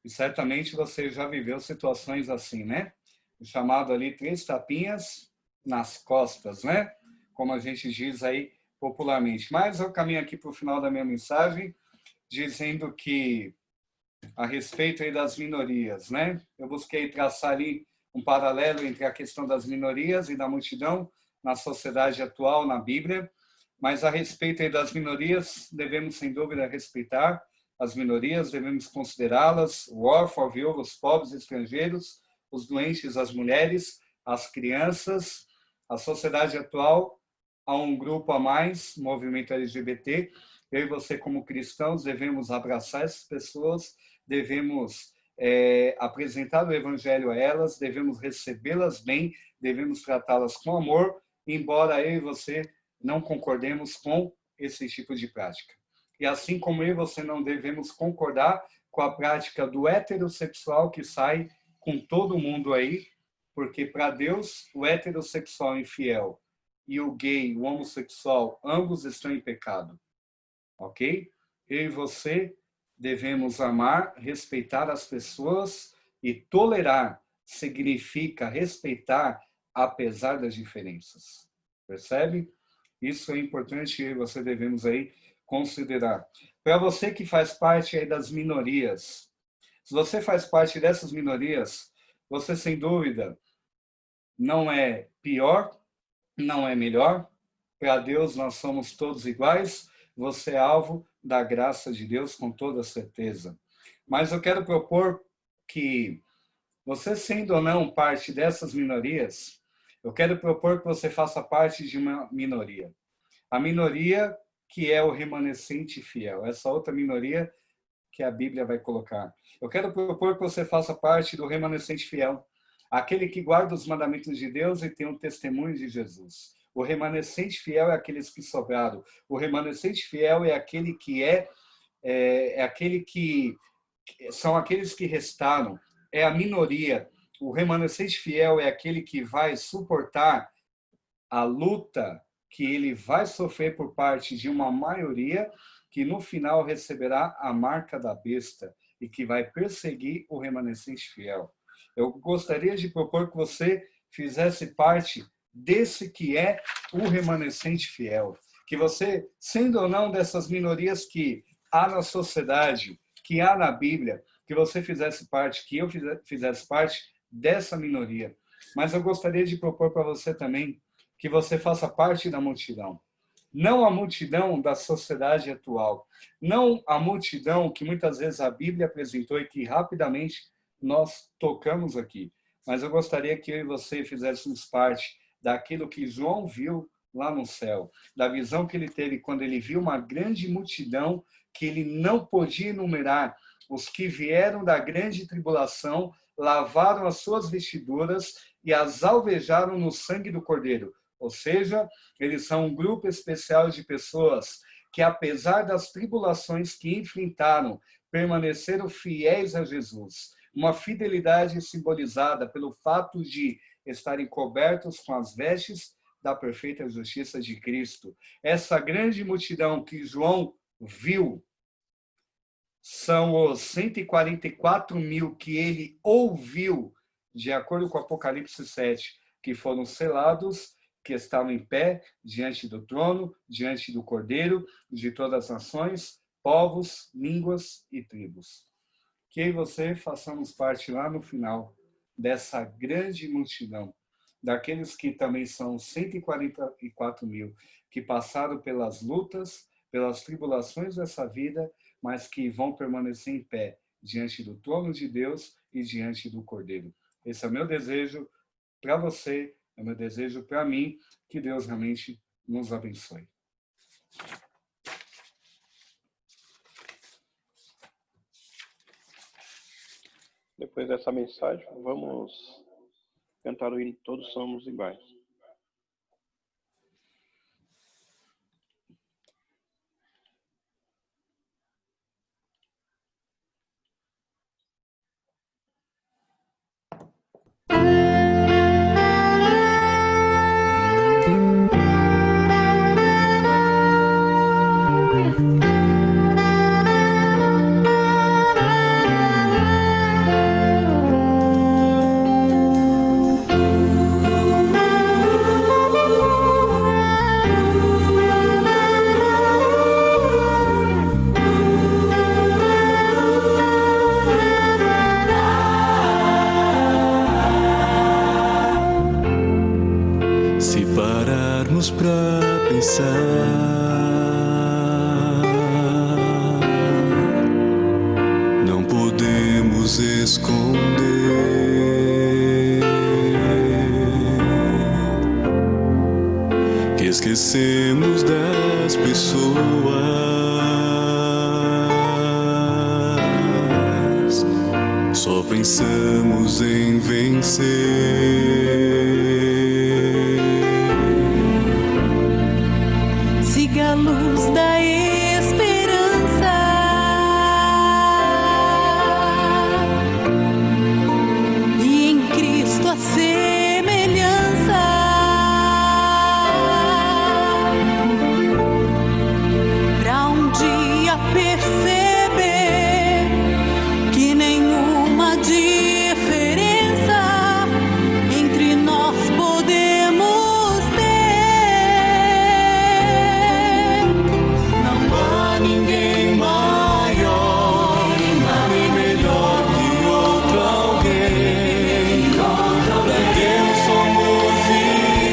E certamente você já viveu situações assim, né? O chamado ali 3 tapinhas nas costas, né? Como a gente diz aí popularmente. Mas eu caminho aqui para o final da minha mensagem, dizendo que a respeito aí das minorias, né? Eu busquei traçar ali um paralelo entre a questão das minorias e da multidão na sociedade atual, na Bíblia, mas a respeito aí das minorias, devemos sem dúvida respeitar as minorias, devemos considerá-las, o órfão, a viúva, os pobres, estrangeiros, os doentes, as mulheres, as crianças. A sociedade atual, há um grupo a mais, movimento LGBT. Eu e você, como cristãos, devemos abraçar essas pessoas, devemos apresentar o evangelho a elas, devemos recebê-las bem, devemos tratá-las com amor, embora eu e você não concordemos com esse tipo de prática. E assim como eu e você não devemos concordar com a prática do heterossexual que sai com todo mundo aí, porque para Deus o heterossexual infiel e o gay, o homossexual, ambos estão em pecado. Ok? Eu e você devemos amar, respeitar as pessoas, e tolerar significa respeitar apesar das diferenças. Percebe? Isso é importante e você devemos aí considerar. Para você que faz parte aí das minorias, se você faz parte dessas minorias, você sem dúvida não é pior, não é melhor. Para Deus nós somos todos iguais. Você é alvo da graça de Deus com toda certeza. Mas eu quero propor que você, sendo ou não parte dessas minorias, eu quero propor que você faça parte de uma minoria. A minoria que é o remanescente fiel. Essa outra minoria que a Bíblia vai colocar. Eu quero propor que você faça parte do remanescente fiel. Aquele que guarda os mandamentos de Deus e tem um testemunho de Jesus. O remanescente fiel é aqueles que sobraram. O remanescente fiel é aquele que são aqueles que restaram. É a minoria. O remanescente fiel é aquele que vai suportar a luta que ele vai sofrer por parte de uma maioria que no final receberá a marca da besta e que vai perseguir o remanescente fiel. Eu gostaria de propor que você fizesse parte desse que é o remanescente fiel. Que você, sendo ou não dessas minorias que há na sociedade, que há na Bíblia, que você fizesse parte, que eu fizesse parte dessa minoria. Mas eu gostaria de propor para você também que você faça parte da multidão. Não a multidão da sociedade atual. Não a multidão que muitas vezes a Bíblia apresentou e que rapidamente nós tocamos aqui. Mas eu gostaria que eu e você fizéssemos parte daquilo que João viu lá no céu. Da visão que ele teve quando ele viu uma grande multidão que ele não podia enumerar. Os que vieram da grande tribulação lavaram as suas vestiduras e as alvejaram no sangue do Cordeiro. Ou seja, eles são um grupo especial de pessoas que, apesar das tribulações que enfrentaram, permaneceram fiéis a Jesus. Uma fidelidade simbolizada pelo fato de estarem cobertos com as vestes da perfeita justiça de Cristo. Essa grande multidão que João viu são os 144 mil que ele ouviu, de acordo com Apocalipse 7, que foram selados, que estavam em pé diante do trono, diante do Cordeiro, de todas as nações, povos, línguas e tribos. Que eu e você façamos parte lá no final dessa grande multidão, daqueles que também são 144 mil, que passaram pelas lutas, pelas tribulações dessa vida, mas que vão permanecer em pé diante do trono de Deus e diante do Cordeiro. Esse é o meu desejo para você, é o meu desejo para mim, que Deus realmente nos abençoe. Depois dessa mensagem, vamos cantar o hino Todos Somos Iguais. Se pararmos pra pensar, não podemos esconder que esquecemos das pessoas, só pensamos em vencer. Siga a luz da esperança e em Cristo a semelhança, pra um dia perceber que nenhuma diferença entre nós podemos ter. Ninguém maior, nem melhor que outro alguém. Pra Deus somos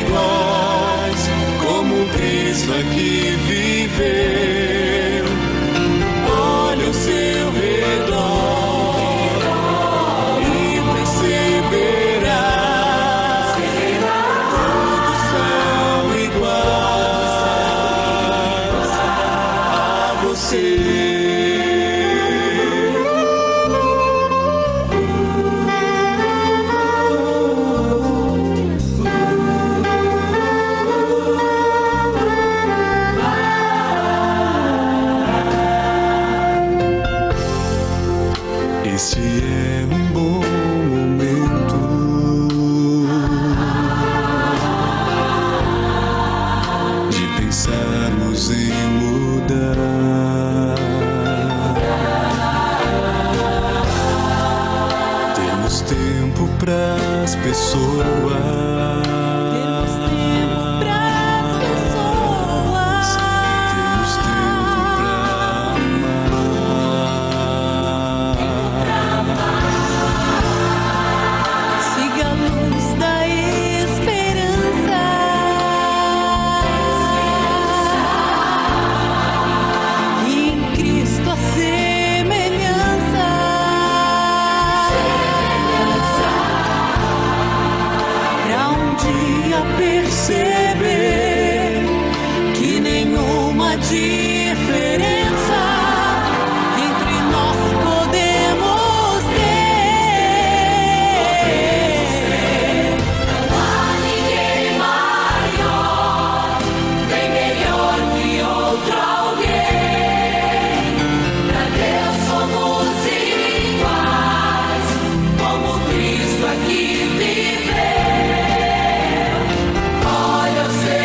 iguais, como Cristo aqui viveu. Olha ao seu redor e perceberá, todos são iguais a você. Este é um bom momento de pensarmos em mudar. Temos tempo pras pessoas. Temos tempo pras pessoas. Temos tempo pra amar. Siga a luz da esperança e em Cristo a semelhança, pra um dia perceber que nenhuma diferença entre nós podemos ter. Não há ninguém maior, nem melhor que outro alguém. Pra Deus somos iguais, como Cristo aqui viveu. Olha o seu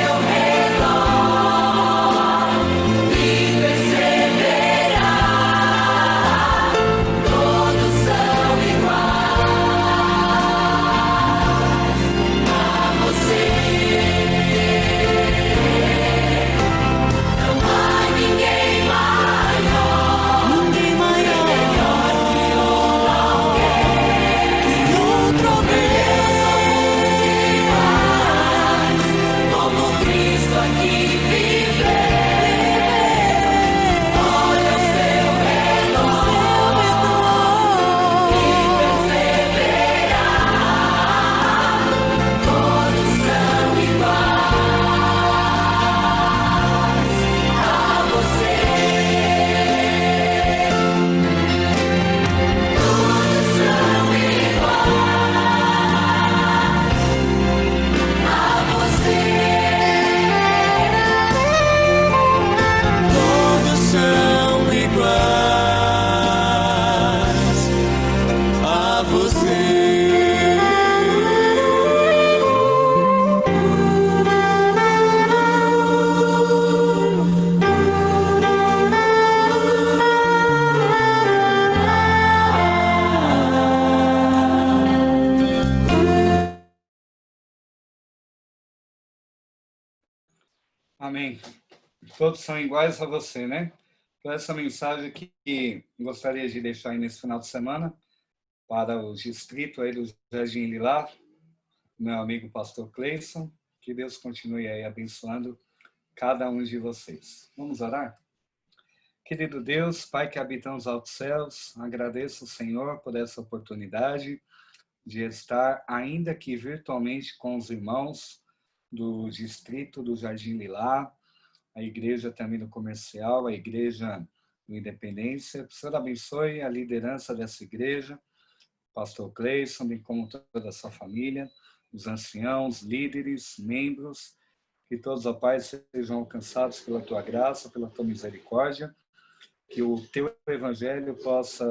Amém. Todos são iguais a você, né? Então, essa mensagem que gostaria de deixar aí nesse final de semana para o distrito aí do Jardim Lilá, meu amigo pastor Cleison, que Deus continue aí abençoando cada um de vocês. Vamos orar? Querido Deus, Pai que habita nos altos céus, agradeço, Senhor, por essa oportunidade de estar, ainda que virtualmente, com os irmãos do distrito do Jardim Lilá, a igreja também do Comercial, a igreja do Independência. O Senhor abençoe a liderança dessa igreja, pastor Cleison, bem como toda a sua família, os anciãos, líderes, membros, que todos, ó Pai, sejam alcançados pela tua graça, pela tua misericórdia, que o teu evangelho possa,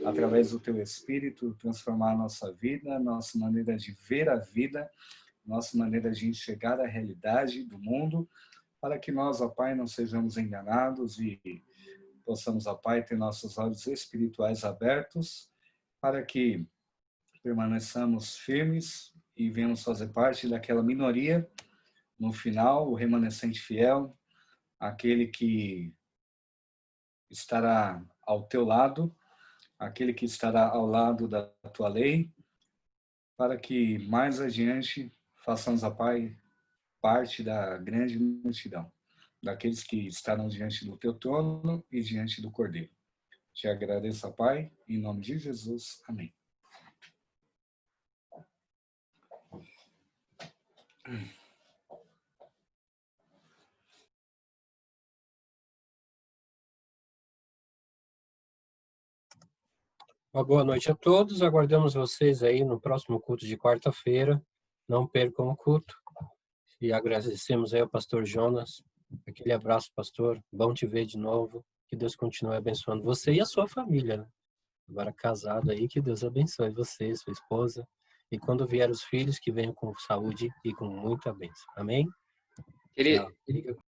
através do teu Espírito, transformar a nossa vida, a nossa maneira de ver a vida, nossa maneira de enxergar a realidade do mundo, para que nós, ó Pai, não sejamos enganados e possamos, ó Pai, ter nossos olhos espirituais abertos, para que permaneçamos firmes e venhamos fazer parte daquela minoria, no final, o remanescente fiel, aquele que estará ao teu lado, aquele que estará ao lado da tua lei, para que mais adiante façamos, ó Pai, parte da grande multidão, daqueles que estarão diante do teu trono e diante do Cordeiro. Te agradeço, ó Pai, em nome de Jesus. Amém. Uma boa noite a todos. Aguardamos vocês aí no próximo culto de quarta-feira. Não percam o culto. E agradecemos aí ao pastor Jonas. Aquele abraço, pastor. Bom te ver de novo. Que Deus continue abençoando você e a sua família, né? Agora casado aí, que Deus abençoe você, sua esposa. E quando vier os filhos, que venham com saúde e com muita bênção. Amém? Querido, Tchau.